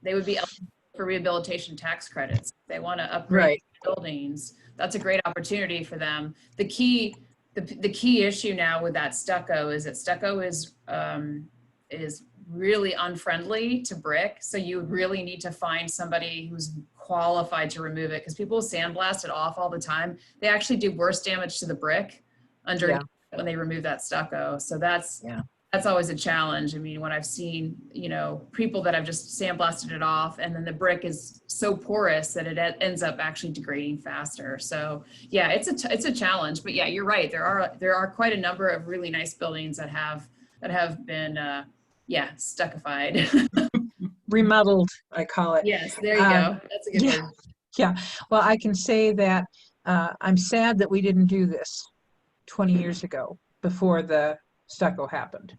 S3: would be eligible for rehabilitation tax credits. If they want to upgrade buildings, that's a great opportunity for them. The key issue now with that stucco is that stucco is really unfriendly to brick. So you would really need to find somebody who's qualified to remove it, because people sandblast it off all the time. They actually do worse damage to the brick underneath when they remove that stucco. So that's always a challenge. I mean, when I've seen, people that have just sandblasted it off and then the brick is so porous that it ends up actually degrading faster. So yeah, it's a challenge, but yeah, you're right. There are quite a number of really nice buildings that have been, stuccified.
S5: Remodeled, I call it.
S3: Yes, there you go. That's a good word.
S5: Yeah, well, I can say that I'm sad that we didn't do this 20 years ago before the stucco happened.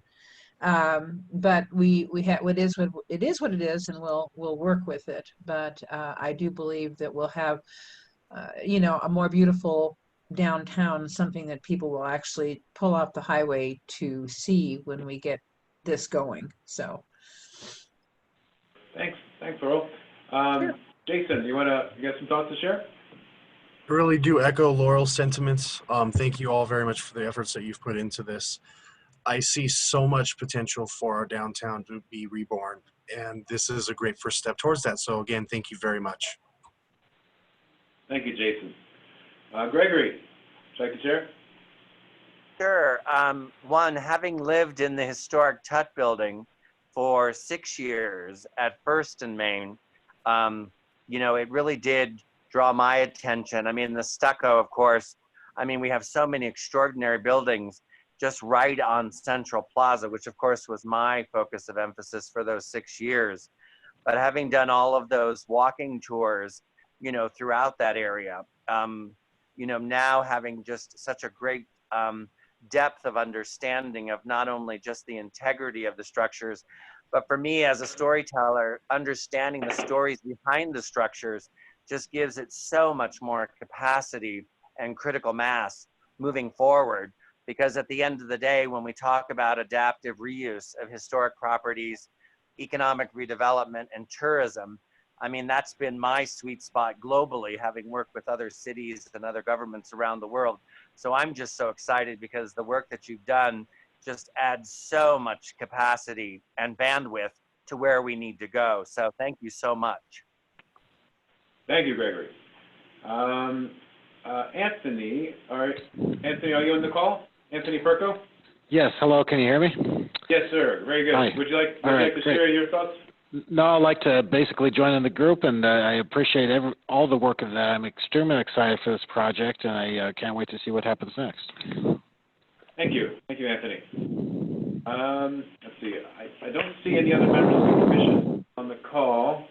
S5: But it is what it is, and we'll work with it. But I do believe that we'll have, a more beautiful downtown, something that people will actually pull off the highway to see when we get this going. So.
S1: Thanks, Laurel.
S5: Sure.
S1: Jason, you got some thoughts to share?
S6: I really do echo Laurel's sentiments. Thank you all very much for the efforts that you've put into this. I see so much potential for our downtown to be reborn, and this is a great first step towards that. So again, thank you very much.
S1: Thank you, Jason. Gregory, would you like to share?
S7: Sure. One, having lived in the historic Tut building for 6 years at First and Main, it really did draw my attention. I mean, the stucco, of course, we have so many extraordinary buildings just right on Central Plaza, which of course was my focus of emphasis for those 6 years. But having done all of those walking tours, throughout that area, now having just such a great depth of understanding of not only just the integrity of the structures, but for me as a storyteller, understanding the stories behind the structures just gives it so much more capacity and critical mass moving forward. Because at the end of the day, when we talk about adaptive reuse of historic properties, economic redevelopment, and tourism, that's been my sweet spot globally, having worked with other cities and other governments around the world. So I'm just so excited because the work that you've done just adds so much capacity and bandwidth to where we need to go. So thank you so much.
S1: Thank you, Gregory. Anthony, are you on the call? Anthony Perko?
S8: Yes, hello, can you hear me?
S1: Yes, sir. Very good.
S8: Hi.
S1: Would you like
S8: All right,
S1: to
S8: great.
S1: share your thoughts?
S8: No, I'd like to basically join in the group, and I appreciate all the work of that. I'm extremely excited for this project, and I can't wait to see what happens next.
S1: Thank you, Anthony. Let's see, I don't see any other members of the commission on the call,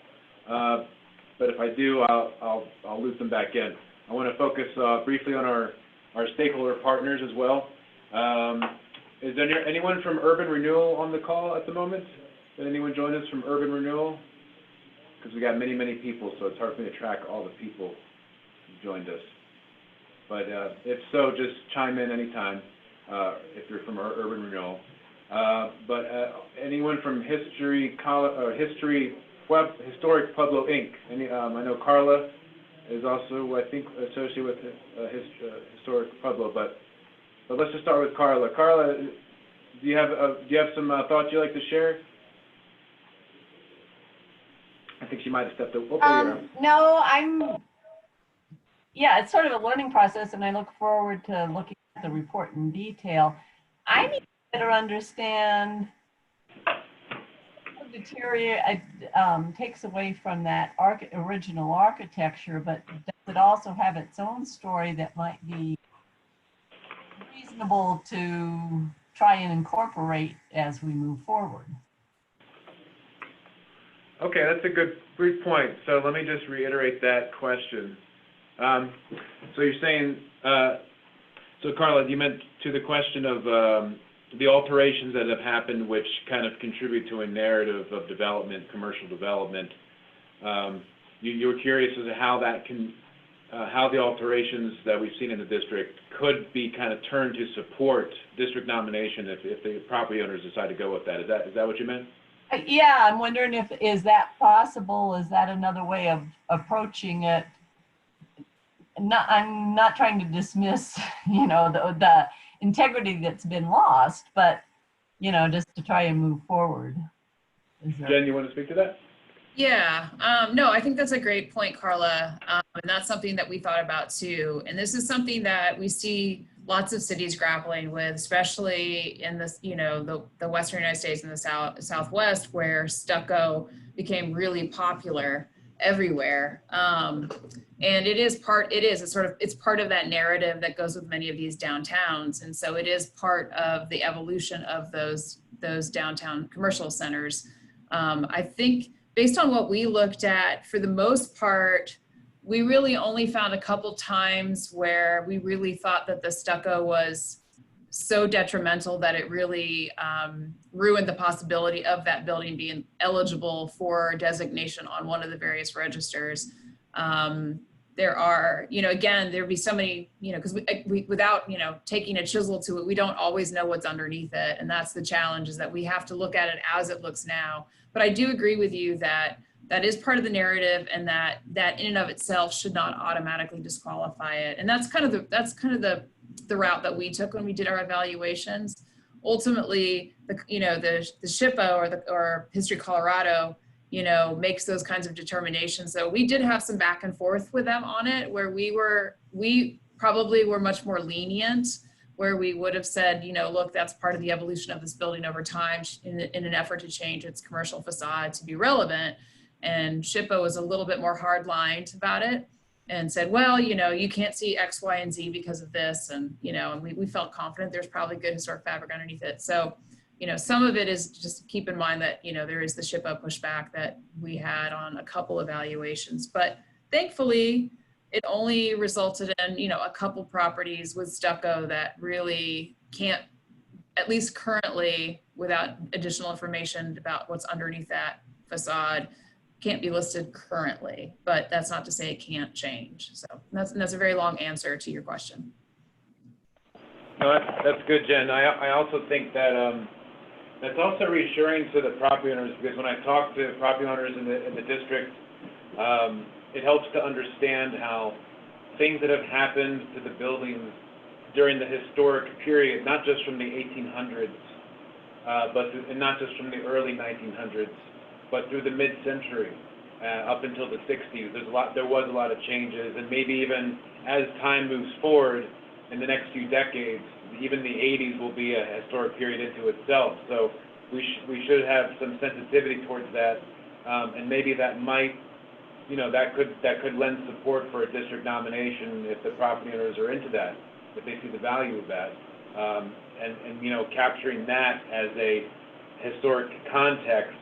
S1: but if I do, I'll loop them back in. I want to focus briefly on our stakeholder partners as well. Is there anyone from Urban Renewal on the call at the moment? Did anyone join us from Urban Renewal? Because we got many, many people, so it's hard for me to track all the people who joined us. But if so, just chime in anytime if you're from Urban Renewal. But anyone from Historic Pueblo Inc. I know Carla is also, I think, associated with Historic Pueblo, but let's just start with Carla. Carla, do you have some thoughts you'd like to share? I think she might have stepped up.
S9: No, yeah, it's sort of a learning process, and I look forward to looking at the report in detail. I need to better understand what takes away from that original architecture, but does it also have its own story that might be reasonable to try and incorporate as we move forward?
S1: Okay, that's a good brief point. So let me just reiterate that question. So you're saying, so Carla, you meant to the question of the alterations that have happened, which kind of contribute to a narrative of development, commercial development. You were curious as to how that can, how the alterations that we've seen in the district could be kind of turned to support district nomination if the property owners decide to go with that. Is that what you meant?
S9: Yeah, I'm wondering is that possible? Is that another way of approaching it? I'm not trying to dismiss, the integrity that's been lost, but, just to try and move forward.
S1: Jen, you want to speak to that?
S3: Yeah, no, I think that's a great point, Carla. And that's something that we thought about too. And this is something that we see lots of cities grappling with, especially in this, the Western United States and the Southwest, where stucco became really popular everywhere. And it's part of that narrative that goes with many of these downtowns. And so it is part of the evolution of those downtown commercial centers. I think based on what we looked at, for the most part, we really only found a couple times where we really thought that the stucco was so detrimental that it really ruined the possibility of that building being eligible for designation on one of the various registers. There are, again, there'd be so many, because we without, taking a chisel to it, we don't always know what's underneath it. And that's the challenge, is that we have to look at it as it looks now. But I do agree with you that that is part of the narrative, and that in and of itself should not automatically disqualify it. And that's kind of the route that we took when we did our evaluations. Ultimately, the SHPO or History Colorado, makes those kinds of determinations. So we did have some back and forth with them on it, where we probably were much more lenient, where we would have said, look, that's part of the evolution of this building over time in an effort to change its commercial facade to be relevant. And SHPO was a little bit more hard-lined about it and said, well, you can't see X, Y, and Z because of this. And, and we felt confident there's probably good historic fabric underneath it. So, some of it is just keep in mind that, there is the SHPO pushback that we had on a couple evaluations, but thankfully it only resulted in, a couple properties with stucco that really can't, at least currently, without additional information about what's underneath that facade, can't be listed currently, but that's not to say it can't change. So that's a very long answer to your question.
S1: No, that's good, Jen. I also think that that's also reassuring to the property owners, because when I talk to property owners in the district, it helps to understand how things that have happened to the buildings during the historic period, not just from the 1800s, and not just from the early 1900s, but through the mid-century up until the 60s, there was a lot of changes, and maybe even as time moves forward in the next few decades, even the 80s will be a historic period into itself. So we should have some sensitivity towards that. And maybe that might, that could lend support for a district nomination if the property owners are into that, if they see the value of that. And capturing that as a historic context,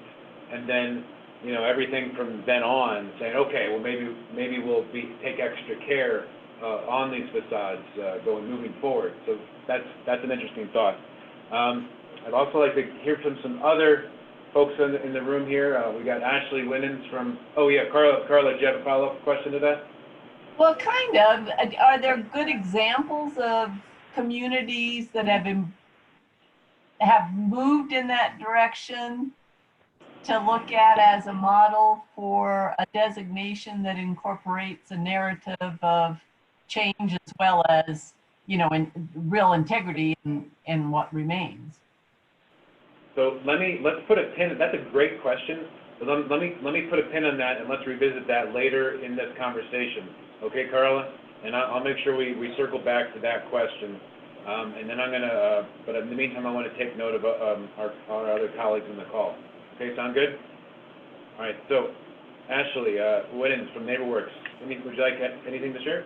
S1: and then, everything from then on, saying, okay, well, maybe we'll take extra care on these facades moving forward. So that's an interesting thought. I'd also like to hear from some other folks in the room here. We got Ashley Winans from, Carla, do you have a follow-up question to that?
S9: Well, kind of. Are there good examples of communities that have moved in that direction to look at as a model for a designation that incorporates a narrative of change as well as, in real integrity in what remains?
S1: So let's put a pin. That's a great question. But let me put a pin on that, and let's revisit that later in this conversation. Okay, Carla? And I'll make sure we circle back to that question. And then I'm gonna, but in the meantime, I want to take note of our other colleagues in the call. Okay, sound good? All right. So, Ashley Winans from NeighborWorks. Would you like anything to share?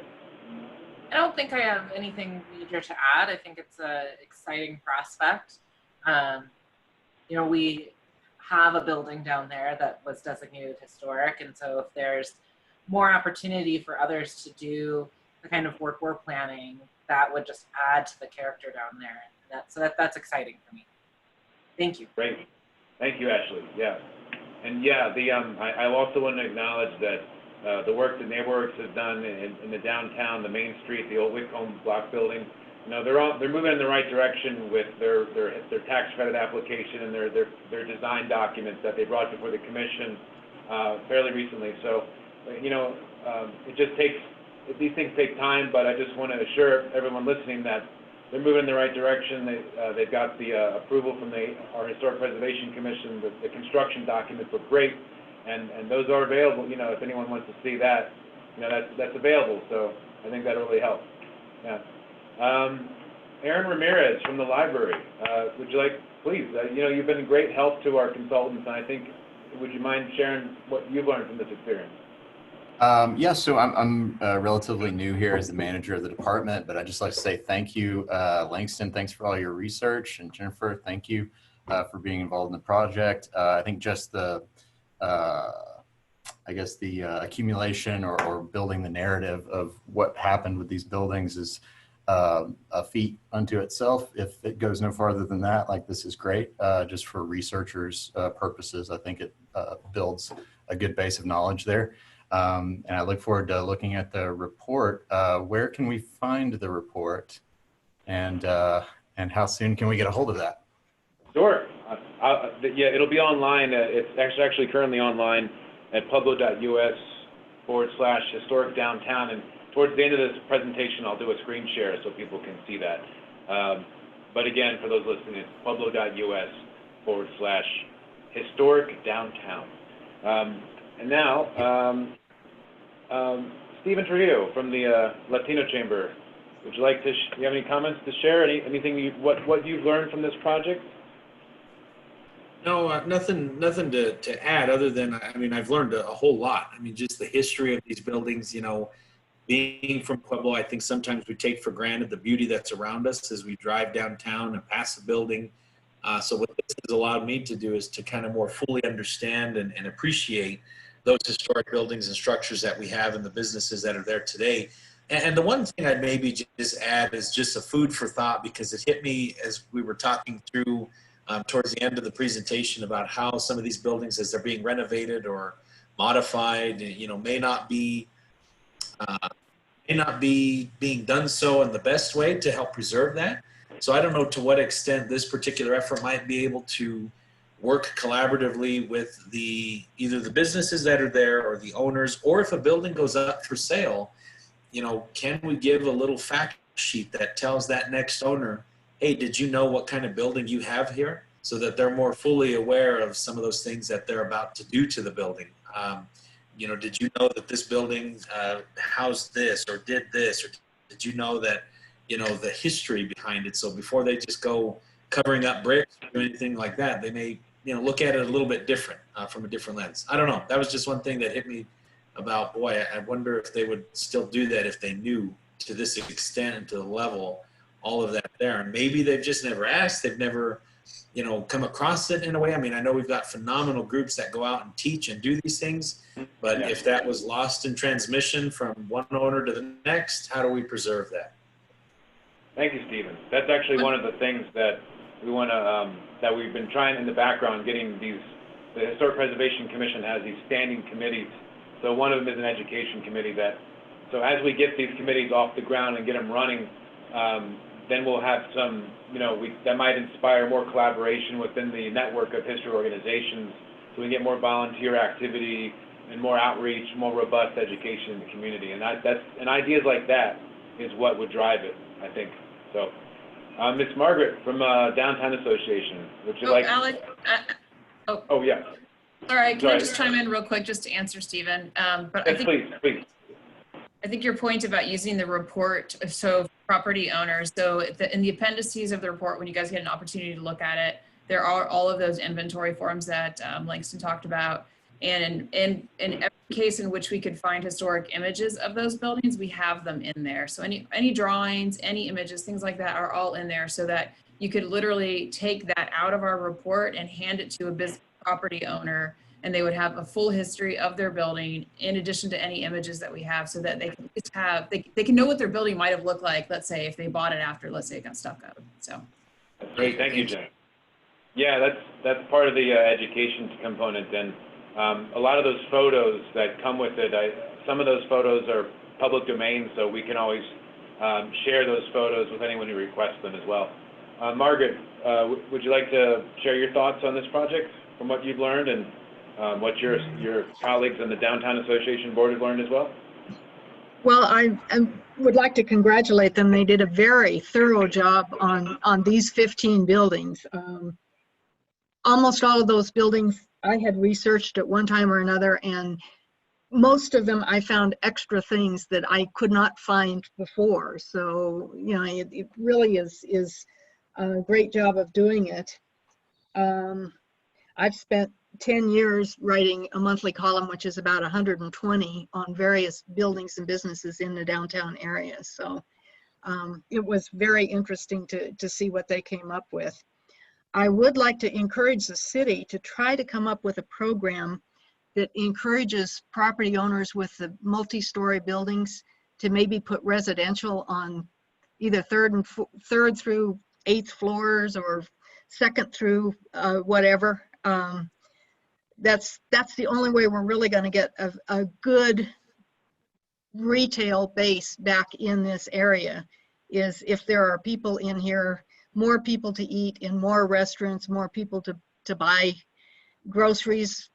S10: I don't think I have anything major to add. I think it's an exciting prospect. We have a building down there that was designated historic, and so if there's more opportunity for others to do the kind of work we're planning, that would just add to the character down there. That's exciting for me. Thank you.
S1: Great. Thank you, Ashley. Yeah. And yeah, I also want to acknowledge that the work that NeighborWorks has done in the downtown, the Main Street, the old Whitcomb block building, they're moving in the right direction with their tax credit application and their design documents that they brought before the commission fairly recently. So, it just takes, these things take time, but I just want to assure everyone listening that they're moving in the right direction. They've got the approval from our Historic Preservation Commission. The construction documents look great, and those are available. If anyone wants to see that, that's available. So I think that'll really help. Yeah. Aaron Ramirez from the library. Would you like, please? You've been a great help to our consultants, and I think, would you mind sharing what you've learned from this experience?
S11: Yeah, so I'm relatively new here as the manager of the department, but I'd just like to say thank you, Langston, thanks for all your research, and Jennifer, thank you for being involved in the project. I think just the accumulation or building the narrative of what happened with these buildings is a feat unto itself. If it goes no farther than that, this is great. Just for researchers' purposes, I think it builds a good base of knowledge there. And I look forward to looking at the report. Where can we find the report, and how soon can we get a hold of that?
S1: Sure. Yeah, it'll be online. It's actually currently online at pueblo.us/historic downtown. And towards the end of this presentation, I'll do a screen share so people can see that. But again, for those listening, it's pueblo.us/historic downtown. And now, Stephen Trujillo from the Latino Chamber. Would you like to, do you have any comments to share? Anything what you've learned from this project?
S12: No, nothing to add other than, I've learned a whole lot. Just the history of these buildings, being from Pueblo, I think sometimes we take for granted the beauty that's around us as we drive downtown and pass the building. So what this has allowed me to do is to kind of more fully understand and appreciate those historic buildings and structures that we have and the businesses that are there today. And the one thing I'd maybe just add is just a food for thought, because it hit me as we were talking through towards the end of the presentation about how some of these buildings, as they're being renovated or modified, may not be being done so in the best way to help preserve that. So I don't know to what extent this particular effort might be able to work collaboratively with either the businesses that are there or the owners, or if a building goes up for sale, can we give a little fact sheet that tells that next owner, hey, did you know what kind of building you have here? So that they're more fully aware of some of those things that they're about to do to the building. Did you know that this building housed this or did this, or did you know that, the history behind it? So before they just go covering up bricks or anything like that, they may look at it a little bit different from a different lens. I don't know. That was just one thing that hit me about, boy, I wonder if they would still do that if they knew to this extent and to the level, all of that there. And maybe they've just never asked. They've never, come across it in a way. I mean, I know we've got phenomenal groups that go out and teach and do these things, but
S1: Yeah.
S12: if that was lost in transmission from one owner to the next, how do we preserve that?
S1: Thank you, Stephen. That's actually one of the things that we want to, that we've been trying in the background, getting the Historic Preservation Commission has these standing committees. So one of them is an education committee so as we get these committees off the ground and get them running, then we'll have some, that might inspire more collaboration within the network of history organizations, so we get more volunteer activity and more outreach, more robust education in the community. And ideas like that is what would drive it, I think. So, Miss Margaret from Downtown Association, would you like?
S3: Alex,
S1: Oh, yeah.
S3: all right, can I
S1: Sorry.
S3: just chime in real quick just to answer Stephen? But
S1: Yes, please.
S3: I think your point about using the report, so property owners, so in the appendices of the report, when you guys get an opportunity to look at it, there are all of those inventory forms that Langston talked about. And in every case in which we could find historic images of those buildings, we have them in there. So any drawings, any images, things like that are all in there, so that you could literally take that out of our report and hand it to a business property owner, and they would have a full history of their building in addition to any images that we have, so that they can just have, they can know what their building might have looked like, let's say, if they bought it after, let's say, it got stuccoed. So.
S1: Great, thank you, Jen. Yeah, that's part of the education component, and a lot of those photos that come with it, some of those photos are public domain, so we can always share those photos with anyone who requests them as well. Margaret, would you like to share your thoughts on this project from what you've learned, and what your colleagues on the Downtown Association Board have learned as well?
S2: Well, I would like to congratulate them. They did a very thorough job on these 15 buildings. Almost all of those buildings I had researched at one time or another, and most of them I found extra things that I could not find before. So, it really is a great job of doing it. I've spent 10 years writing a monthly column, which is about 120 on various buildings and businesses in the downtown area. So it was very interesting to see what they came up with. I would like to encourage the city to try to come up with a program that encourages property owners with the multi-story buildings to maybe put residential on either third through 8th floors, or second through whatever. That's the only way we're really going to get a good retail base back in this area, is if there are people in here, more people to eat in more restaurants, more people to buy groceries.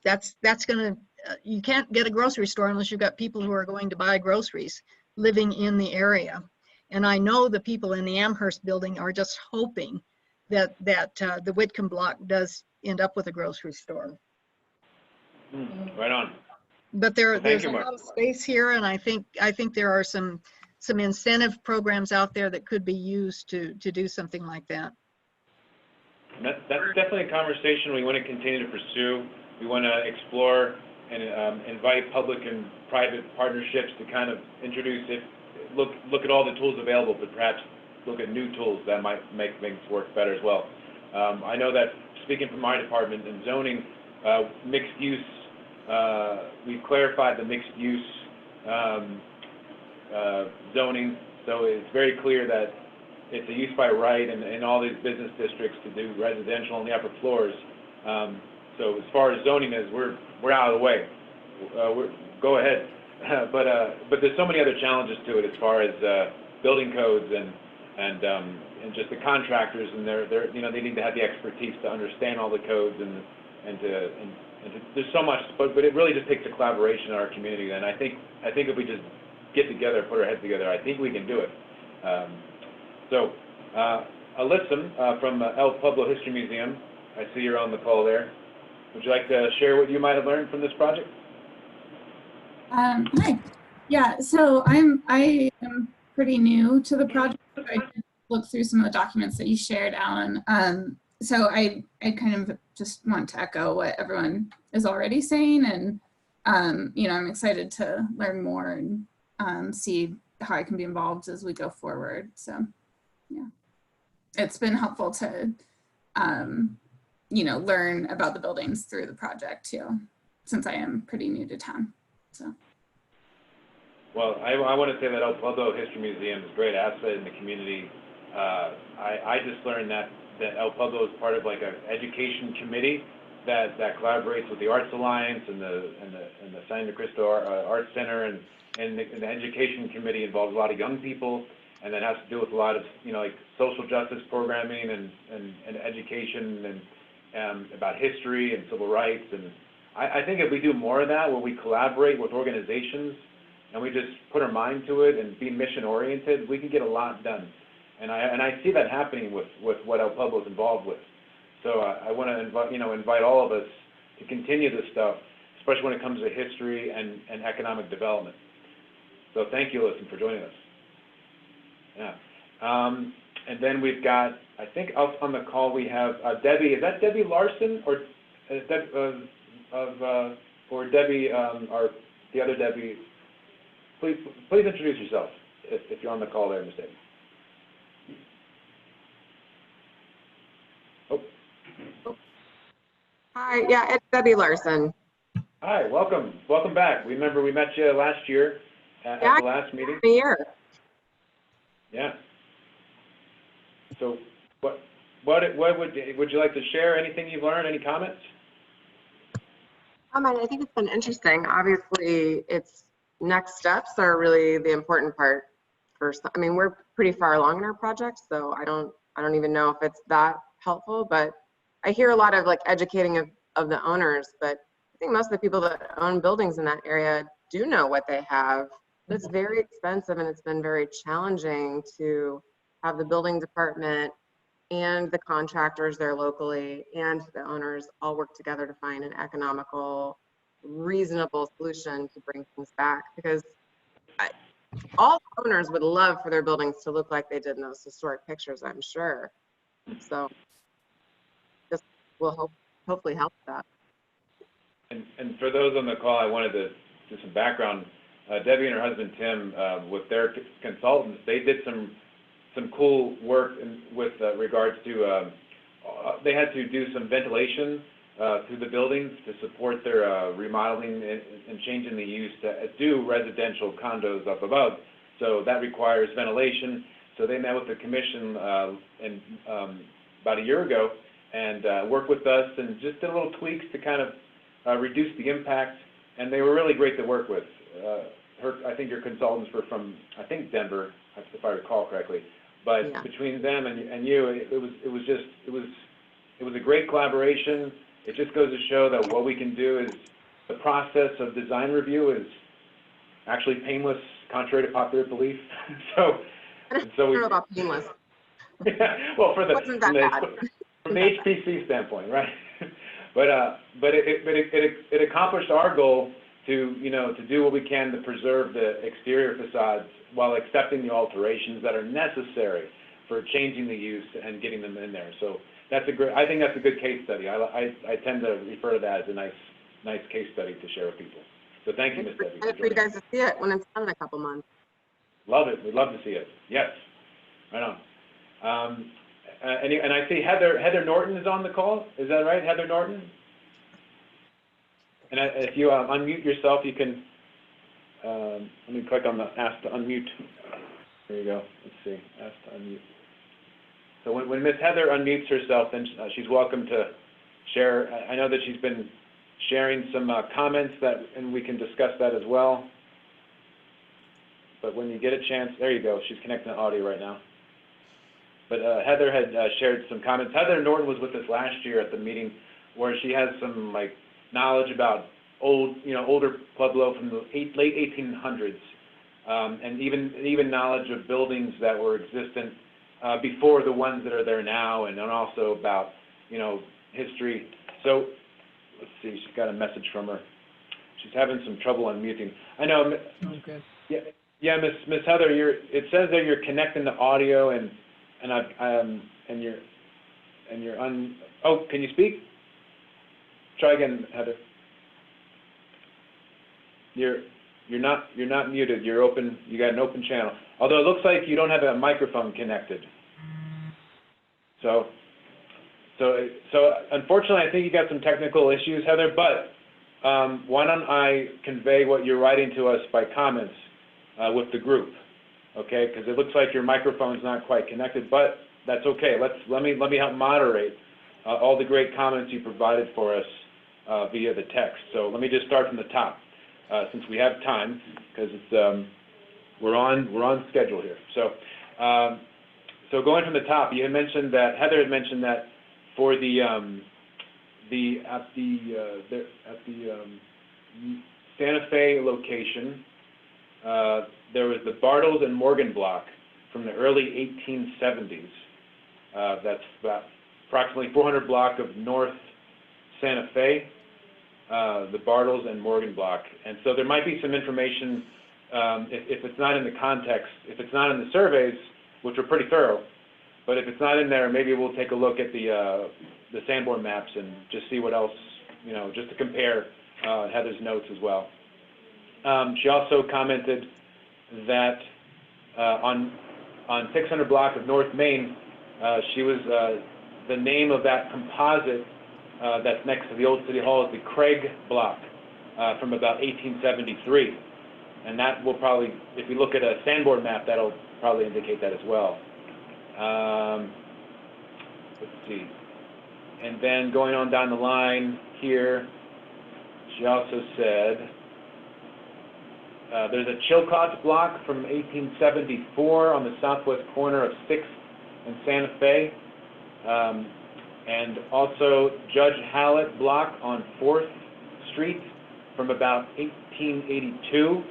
S2: That's going to, you can't get a grocery store unless you've got people who are going to buy groceries living in the area. And I know the people in the Amherst building are just hoping that the Whitcomb block does end up with a grocery store.
S1: Right on.
S2: But there's a
S1: Mark.
S2: lot of space here, and I think there are some incentive programs out there that could be used to do something like that.
S1: That's definitely a conversation we want to continue to pursue. We want to explore and invite public and private partnerships to kind of introduce it, look at all the tools available, but perhaps look at new tools that might make things work better as well. I know that, speaking from my department in zoning, mixed use, we've clarified the mixed use zoning, so it's very clear that it's a use by right in all these business districts to do residential on the upper floors. So as far as zoning is, we're out of the way. Go ahead. But there's so many other challenges to it as far as building codes and just the contractors, and they need to have the expertise to understand all the codes and there's so much, but it really just takes a collaboration in our community. And I think if we just get together, put our heads together, I think we can do it. So Alyssa from El Pueblo History Museum, I see you're on the call there. Would you like to share what you might have learned from this project?
S13: Hi. Yeah, so I am pretty new to the project. I did look through some of the documents that you shared, Alan. so I kind of just want to echo what everyone is already saying, and I'm excited to learn more and see how I can be involved as we go forward. So yeah, it's been helpful to learn about the buildings through the project too, since I am pretty new to town. So.
S1: Well, I want to say that El Pueblo History Museum is a great asset in the community. I just learned that El Pueblo is part of like an education committee that collaborates with the Arts Alliance and the San Cristo Art Center, and the education committee involves a lot of young people, and that has to do with a lot of like social justice programming and education and about history and civil rights. And I think if we do more of that, where we collaborate with organizations and we just put our mind to it and be mission oriented, we can get a lot done. And I see that happening with what El Pueblo is involved with. So I want to invite all of us to continue this stuff, especially when it comes to history and economic development. So thank you, Listen, for joining us. Yeah. And then we've got, I think on the call we have Debbie. Is that Debbie Larson, or is or Debbie, or the other Debbie? Please introduce yourself if you're on the call there, Ms. Debbie.
S14: Hi, yeah, it's Debbie Larson.
S1: Hi, welcome back. Remember we met you last year at the last meeting.
S14: A year.
S1: Yeah. So what would you like to share? Anything you've learned? Any comments?
S14: I think it's been interesting. Obviously, it's next steps are really the important part. First, I mean, we're pretty far along in our project, so I don't even know if it's that helpful, but I hear a lot of like educating of the owners, but I think most of the people that own buildings in that area do know what they have. But it's very expensive, and it's been very challenging to have the building department and the contractors there locally and the owners all work together to find an economical, reasonable solution to bring things back, because all owners would love for their buildings to look like they did in those historic pictures, I'm sure. So this will hopefully help that.
S1: And for those on the call, I wanted to do some background. Debbie and her husband Tim, with their consultants, they did some cool work with regards to, they had to do some ventilation through the buildings to support their remodeling and changing the use to do residential condos up above. So that requires ventilation. So they met with the commission about a year ago and worked with us and just did little tweaks to kind of reduce the impact. And they were really great to work with. I think your consultants were from, I think, Denver, if I recall correctly. But yeah, between them and you, it was a great collaboration. It just goes to show that what we can do is the process of design review is actually painless, contrary to popular belief. so we about painless. Well, from the HPC standpoint, right? but it accomplished our goal to do what we can to preserve the exterior facades while accepting the alterations that are necessary for changing the use and getting them in there. So I think that's a good case study. I tend to refer to that as a nice case study to share with people. So thank you, Ms. Debbie.
S14: Excited for you guys to see it when it's done in a couple months.
S1: Love it. We'd love to see it. Yes. Right on. And I see Heather Norton is on the call. Is that right, Heather Norton? And if you unmute yourself, you can, let me click on the ask to unmute. There you go. Let's see, ask to unmute. So when Ms. Heather unmutes herself, then she's welcome to share. I know that she's been sharing some comments and we can discuss that as well. But when you get a chance, there you go. She's connecting to audio right now. But Heather had shared some comments. Heather Norton was with us last year at the meeting where she has some knowledge about older Pueblo from the late 1800s, and even knowledge of buildings that were existent before the ones that are there now, and then also about history. So let's see, she's got a message from her. She's having some trouble unmuting. I know.
S5: Okay.
S1: Yeah, Miss Heather, it says that you're connecting the audio and and you're oh, can you speak? Try again, Heather. You're not muted. You're open. You got an open channel. Although it looks like you don't have a microphone connected. So unfortunately, I think you got some technical issues, Heather. But why don't I convey what you're writing to us by comments with the group, okay? Because it looks like your microphone's not quite connected, but that's okay. Let me help moderate all the great comments you provided for us via the text. So let me just start from the top, since we have time, because it's we're on schedule here. So going from the top, you had mentioned that Heather had mentioned that for the Santa Fe location, there was the Bartles and Morgan block from the early 1870s. That's about approximately 400 block of North Santa Fe, the Bartles and Morgan block. And so there might be some information, if it's not in the context, if it's not in the surveys, which are pretty thorough, but if it's not in there, maybe we'll take a look at the Sanborn maps and just see what else, just to compare Heather's notes as well. She also commented that on 600 block of North Main, she was, the name of that composite that's next to the old City Hall is the Craig block from about 1873. And that will probably, if you look at a Sanborn map, that'll probably indicate that as well. Let's see. And then going on down the line here, she also said, there's a Chilcott block from 1874 on the southwest corner of 6th and Santa Fe. And also Judge Hallett block on 4th Street from about 1882,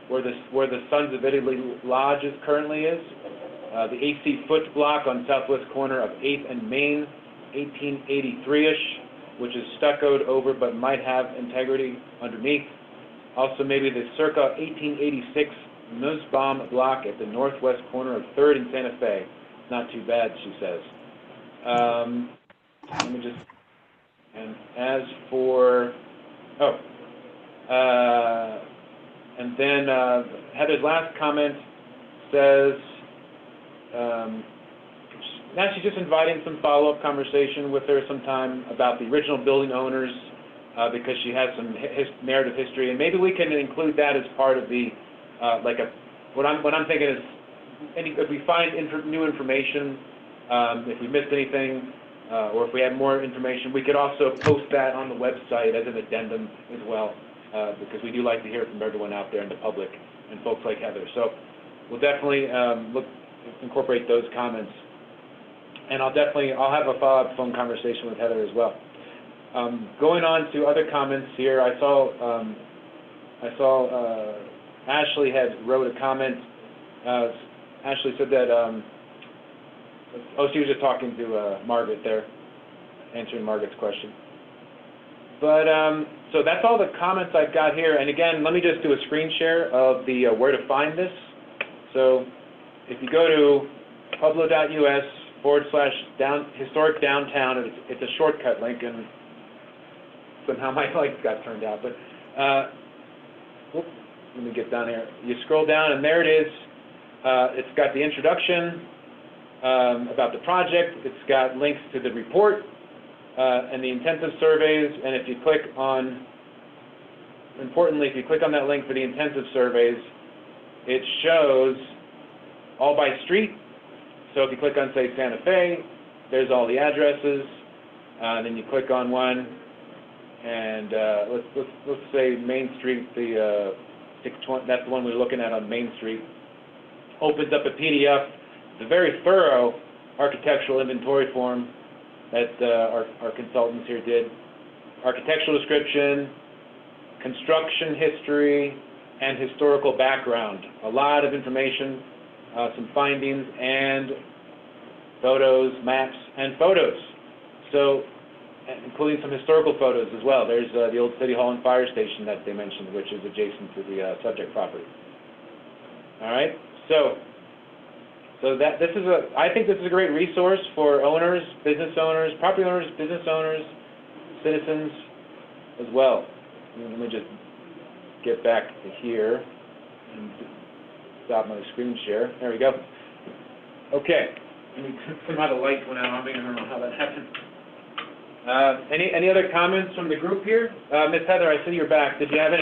S1: where the Sons of Italy Lodge currently is. The A.C. Foote block on southwest corner of 8th and Main, 1883-ish, which is stuccoed over but might have integrity underneath. Also maybe the circa 1886 Nussbaum block at the northwest corner of 3rd and Santa Fe. Not too bad, she says. Let me just, and as for, and then Heather's last comment says, now she's just inviting some follow-up conversation with her sometime about the original building owners, because she has some narrative history, and maybe we can include that as part of the, what I'm thinking is, if we find new information, if we missed anything, or if we have more information, we could also post that on the website as an addendum as well, because we do like to hear from everyone out there in the public and folks like Heather. So we'll definitely incorporate those comments, and I'll have a follow-up phone conversation with Heather as well. Going on to other comments here, I saw Ashley had wrote a comment. Ashley said that. She was just talking to Margaret there, answering Margaret's question. But, so that's all the comments I've got here. And again, let me just do a screen share of the where to find this. So if you go to pueblo.us/historic downtown, it's a shortcut link, and somehow my lights got turned out. But whoops, let me get down here. You scroll down, and there it is. It's got the introduction about the project. It's got links to the report and the intensive surveys. And if you click on, importantly, if you click on that link for the intensive surveys, it shows all by street. So if you click on, say, Santa Fe, there's all the addresses. And then you click on one, and let's say Main Street, the 620. That's the one we're looking at on Main Street. Opens up a PDF. The very thorough architectural inventory form that our consultants here did. Architectural description, construction history, and historical background. A lot of information, some findings, and photos, maps, and photos. So, including some historical photos as well. There's the old City Hall and Fire Station that they mentioned, which is adjacent to the subject property. All right, so So I think this is a great resource for owners, business owners, property owners, business owners, citizens as well. Let me just get back to here and stop my screen share. There we go. Okay. Somehow the light went out on me. I don't know how that happened. Any other comments from the group here? Miss Heather, I see you're back. Did you have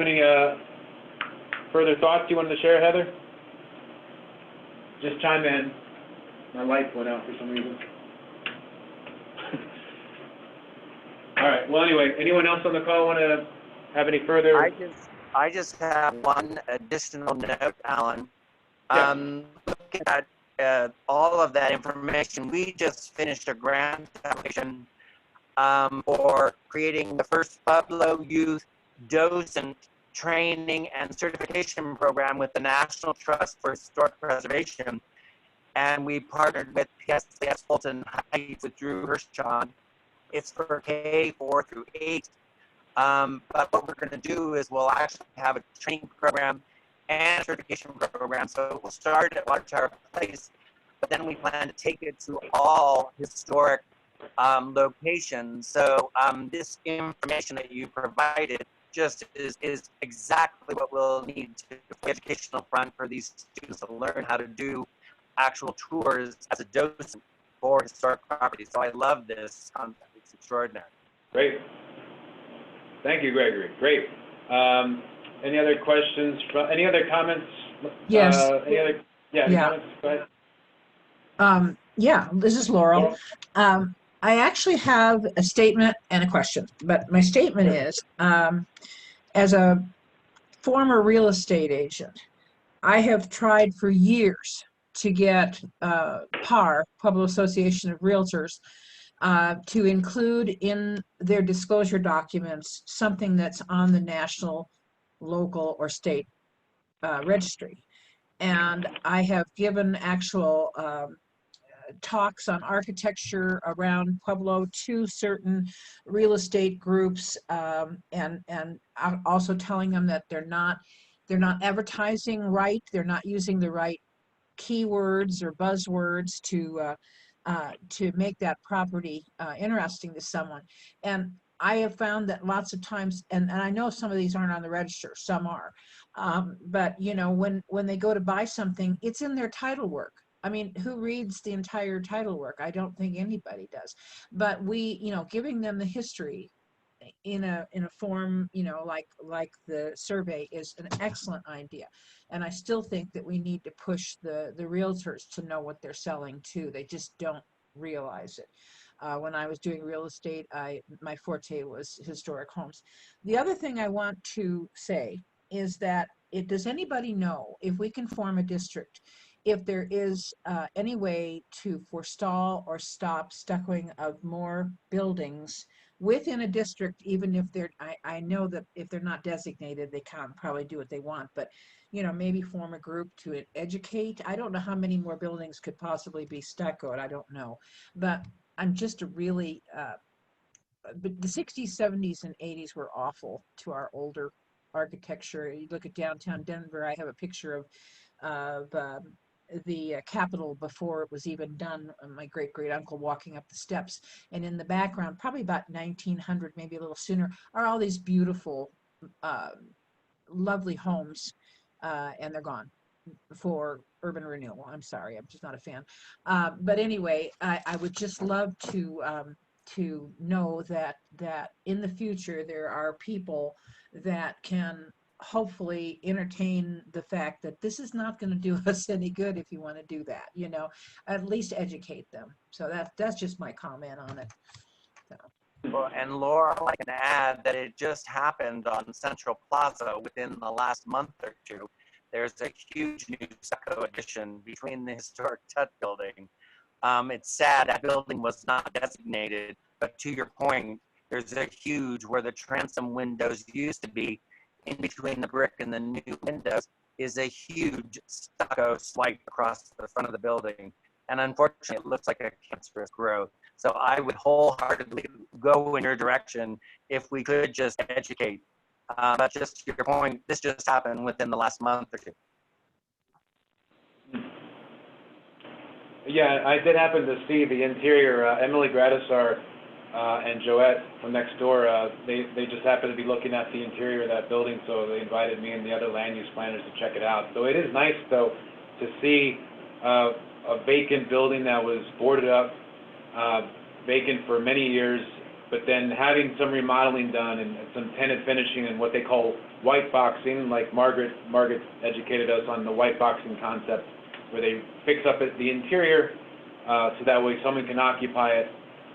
S1: any further thoughts you wanted to share, Heather? Just chime in. My light went out for some reason. All right. Well, anyway, anyone else on the call want to have any further?
S7: I just have one additional note, Alan.
S1: Yeah.
S7: Looking at all of that information, we just finished a grant application for creating the first Pueblo Youth Docent Training and Certification Program with the National Trust for Historic Preservation. And we partnered with PSCS Fulton Heights with Drew Hirschon. It's for K4 through 8. But what we're going to do is we'll actually have a training program and a certification program. So we'll start at Watchtower Place, but then we plan to take it to all historic locations. So this information that you provided just is exactly what we'll need to the educational front for these students to learn how to do actual tours as a docent for historic properties. So I love this concept. It's extraordinary.
S1: Great. Thank you, Gregory. Great. Any other questions? Any other comments?
S5: Yes.
S1: Any comments? Go ahead.
S5: Yeah, this is Laurel. I actually have a statement and a question, but my statement is, as a former real estate agent, I have tried for years to get PAR, Pueblo Association of Realtors, to include in their disclosure documents something that's on the national, local, or state registry. And I have given actual talks on architecture around Pueblo to certain real estate groups, and also telling them that they're not advertising right, they're not using the right keywords or buzzwords to make that property interesting to someone. And I have found that lots of times, and I know some of these aren't on the register, some are, but you know, when they go to buy something, it's in their title work. I mean, who reads the entire title work? I don't think anybody does. But we, you know, giving them the history in a form, you know, like the survey is an excellent idea. And I still think that we need to push the realtors to know what they're selling too. They just don't realize it. When I was doing real estate, my forte was historic homes. The other thing I want to say is that does anybody know if we can form a district, if there is any way to forestall or stop stuccoing of more buildings within a district, even if they're, I know that if they're not designated, they can't probably do what they want, but you know, maybe form a group to educate. I don't know how many more buildings could possibly be stuccoed, I don't know. But I'm just really, but the 60s, 70s, and 80s were awful to our older architecture. You look at downtown Denver, I have a picture of the Capitol before it was even done, my great-great-uncle walking up the steps. And in the background, probably about 1900, maybe a little sooner, are all these beautiful, lovely homes, and they're gone for urban renewal. I'm sorry, I'm just not a fan. But anyway, I would just love to know that in the future there are people that can hopefully entertain the fact that this is not going to do us any good if you want to do that, you know, at least educate them. So that's just my comment on it. So.
S7: Well, and Laurel, I can add that it just happened on Central Plaza within the last month or two. There's a huge new stucco addition between the historic Tut building. It's sad that building was not designated, but to your point, there's a huge, where the transom windows used to be, in between the brick and the new windows, is a huge stucco swipe across the front of the building. And unfortunately, it looks like a cancerous growth. So I would wholeheartedly go in your direction if we could just educate. But just to your point, this just happened within the last month or two.
S1: Yeah, I did happen to see the interior. Emily Gradisar and Joette from next door, they just happened to be looking at the interior of that building, so they invited me and the other land use planners to check it out. So it is nice, though, to see a vacant building that was boarded up, vacant for many years, but then having some remodeling done and some tenant finishing and what they call white boxing, like Margaret educated us on the white boxing concept, where they fix up the interior so that way someone can occupy it.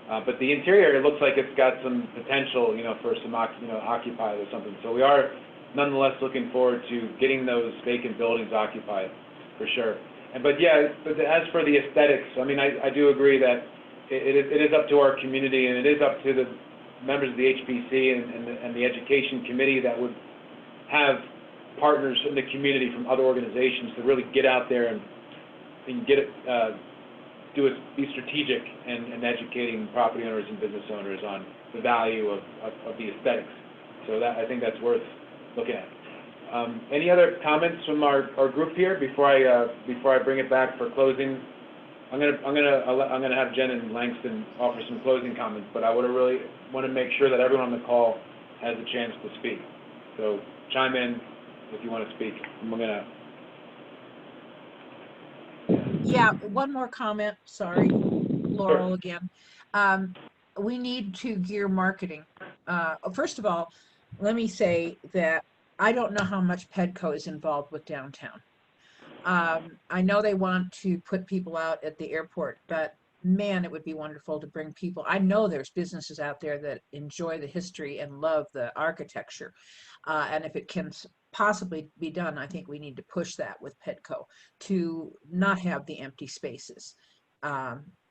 S1: But the interior, it looks like it's got some potential, for some, occupied or something. So we are nonetheless looking forward to getting those vacant buildings occupied, for sure. But as for the aesthetics, I mean, I do agree that it is up to our community, and it is up to the members of the HPC and the education committee that would have partners in the community from other organizations to really get out there and get it, be strategic and educating property owners and business owners on the value of the aesthetics. So I think that's worth looking at. Any other comments from our group here before I bring it back for closing? I'm gonna have Jen and Langston offer some closing comments, but I would really want to make sure that everyone on the call has a chance to speak. So chime in if you want to speak. And we're gonna.
S5: Yeah, one more comment. Sorry, Laurel again. We need to gear marketing. First of all, let me say that I don't know how much Perko is involved with downtown. I know they want to put people out at the airport, but man, it would be wonderful to bring people. I know there's businesses out there that enjoy the history and love the architecture. And if it can possibly be done, I think we need to push that with Perko to not have the empty spaces.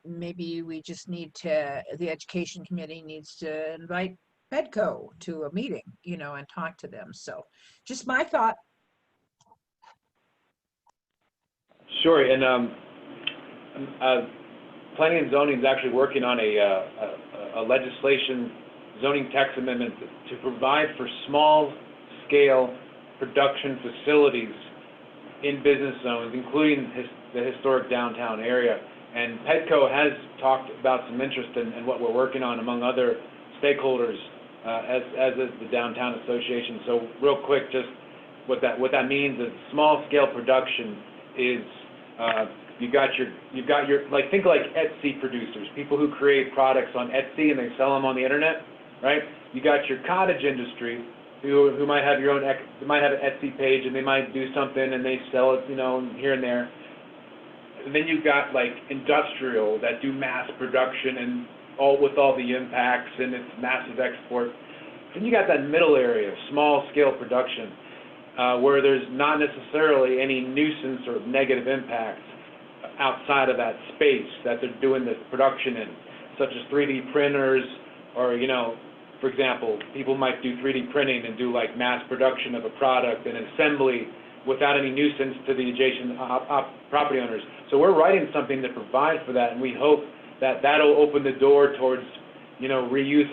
S5: Maybe we just need to, the education committee needs to invite Perko to a meeting, and talk to them. So just my thought.
S1: Sure, and Planning and Zoning is actually working on a legislation zoning text amendment to provide for small-scale production facilities in business zones, including the historic downtown area. And Perko has talked about some interest in what we're working on among other stakeholders, as is the Downtown Association. So real quick, just what that means is small-scale production is you've got your like, think like Etsy producers, people who create products on Etsy and they sell them on the internet, right? You got your cottage industry who might have might have an Etsy page and they might do something and they sell it, here and there. And then you've got like industrial that do mass production and with all the impacts and it's massive export. Then you got that middle area, small scale production, where there's not necessarily any nuisance or negative impacts outside of that space that they're doing this production in, such as 3D printers, or, for example, people might do 3D printing and do like mass production of a product and assembly without any nuisance to the adjacent property owners. So we're writing something that provides for that, and we hope that that'll open the door towards, reuse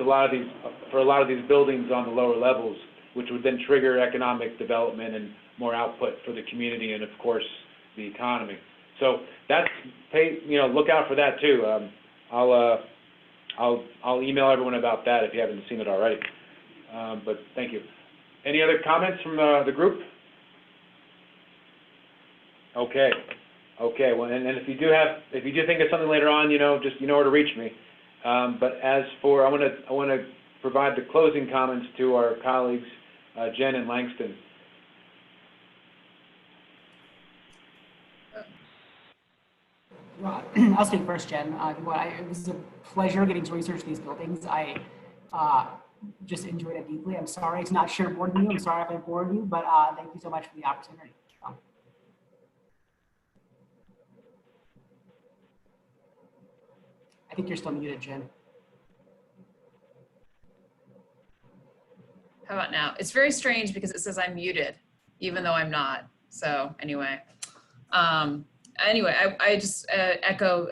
S1: for a lot of these buildings on the lower levels, which would then trigger economic development and more output for the community and, of course, the economy. So look out for that too. I'll email everyone about that if you haven't seen it already. But thank you. Any other comments from the group? Okay. Well, and if you do think of something later on, just where to reach me. But as for, I want to provide the closing comments to our colleagues, Jen and Langston.
S4: I'll speak first, Jen. It was a pleasure getting to research these buildings. I just enjoyed it deeply. I'm sorry to not share more than you. I'm sorry if I bored you, but thank you so much for the opportunity. I think you're still muted, Jen.
S3: How about now? It's very strange because it says I'm muted, even though I'm not. So anyway. I just echo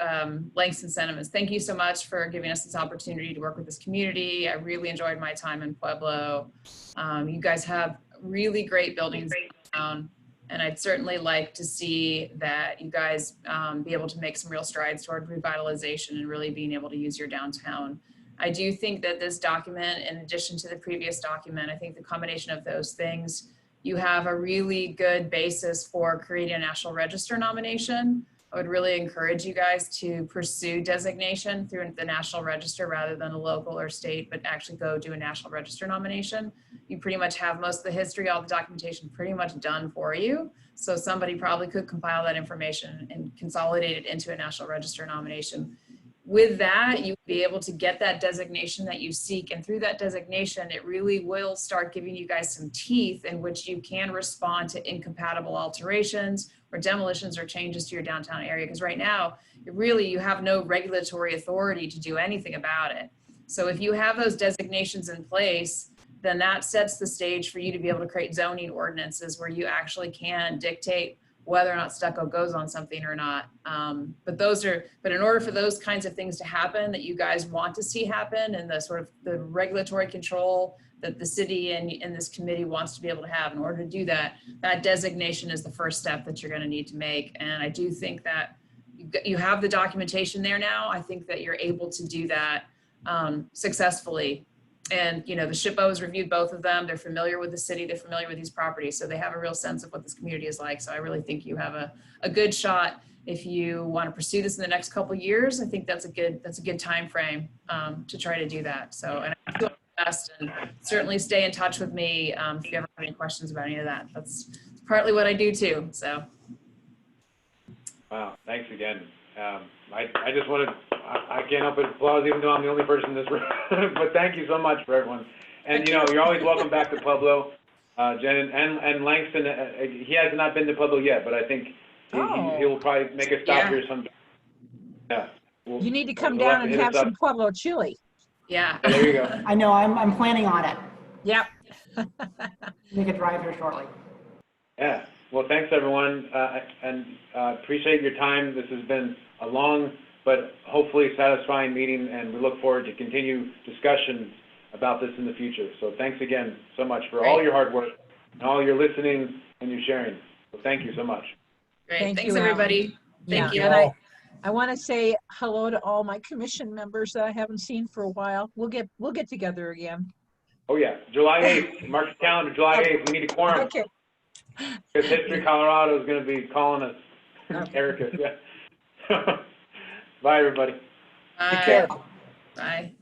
S3: Langston's sentiments. Thank you so much for giving us this opportunity to work with this community. I really enjoyed my time in Pueblo. You guys have really great buildings down. And I'd certainly like to see that you guys be able to make some real strides toward revitalization and really being able to use your downtown. I do think that this document, in addition to the previous document, I think the combination of those things, you have a really good basis for creating a National Register nomination. I would really encourage you guys to pursue designation through the National Register rather than a local or state, but actually go do a National Register nomination. You pretty much have most of the history, all the documentation pretty much done for you. So somebody probably could compile that information and consolidate it into a National Register nomination. With that, you'll be able to get that designation that you seek. And through that designation, it really will start giving you guys some teeth in which you can respond to incompatible alterations or demolitions or changes to your downtown area. Because right now, you have no regulatory authority to do anything about it. So if you have those designations in place, then that sets the stage for you to be able to create zoning ordinances where you actually can dictate whether or not stucco goes on something or not. But in order for those kinds of things to happen that you guys want to see happen, and the sort of the regulatory control that the city and this committee wants to be able to have, in order to do that, that designation is the first step that you're going to need to make. And I do think that you have the documentation there now. I think that you're able to do that successfully. And, you know, the SHPO has reviewed both of them. They're familiar with the city. They're familiar with these properties. So they have a real sense of what this community is like. So I really think you have a good shot if you want to pursue this in the next couple of years. I think that's a good time frame to try to do that. So, and I feel best, and certainly stay in touch with me if you ever have any questions about any of that. That's partly what I do too. So.
S1: Wow, thanks again. I just wanted, I can't help but applaud, even though I'm the only person in this room, but thank you so much for everyone. And you know, you're always welcome back to Pueblo. Jen and Langston, he has not been to Pueblo yet, but I think he'll probably make a stop here sometime. Yeah.
S5: You need to come down and have some Pueblo chili.
S3: Yeah.
S1: There you go.
S4: I know, I'm planning on it.
S5: Yep.
S4: Make a drive here shortly.
S1: Yeah. Well, thanks everyone, and appreciate your time. This has been a long but hopefully satisfying meeting, and we look forward to continue discussions about this in the future. So thanks again so much for all your hard work and all your listening and your sharing. So thank you so much.
S3: Great. Thanks everybody. Thank you.
S5: And I want to say hello to all my commission members that I haven't seen for a while. We'll get together again.
S1: Oh yeah, July 8th. Mark your calendar. July 8th. We need a quorum.
S5: Okay.
S1: Because History Colorado is going to be calling us.
S5: Okay.
S1: Erica. Yeah. Bye everybody.
S3: Bye.
S5: Take care.
S3: Bye.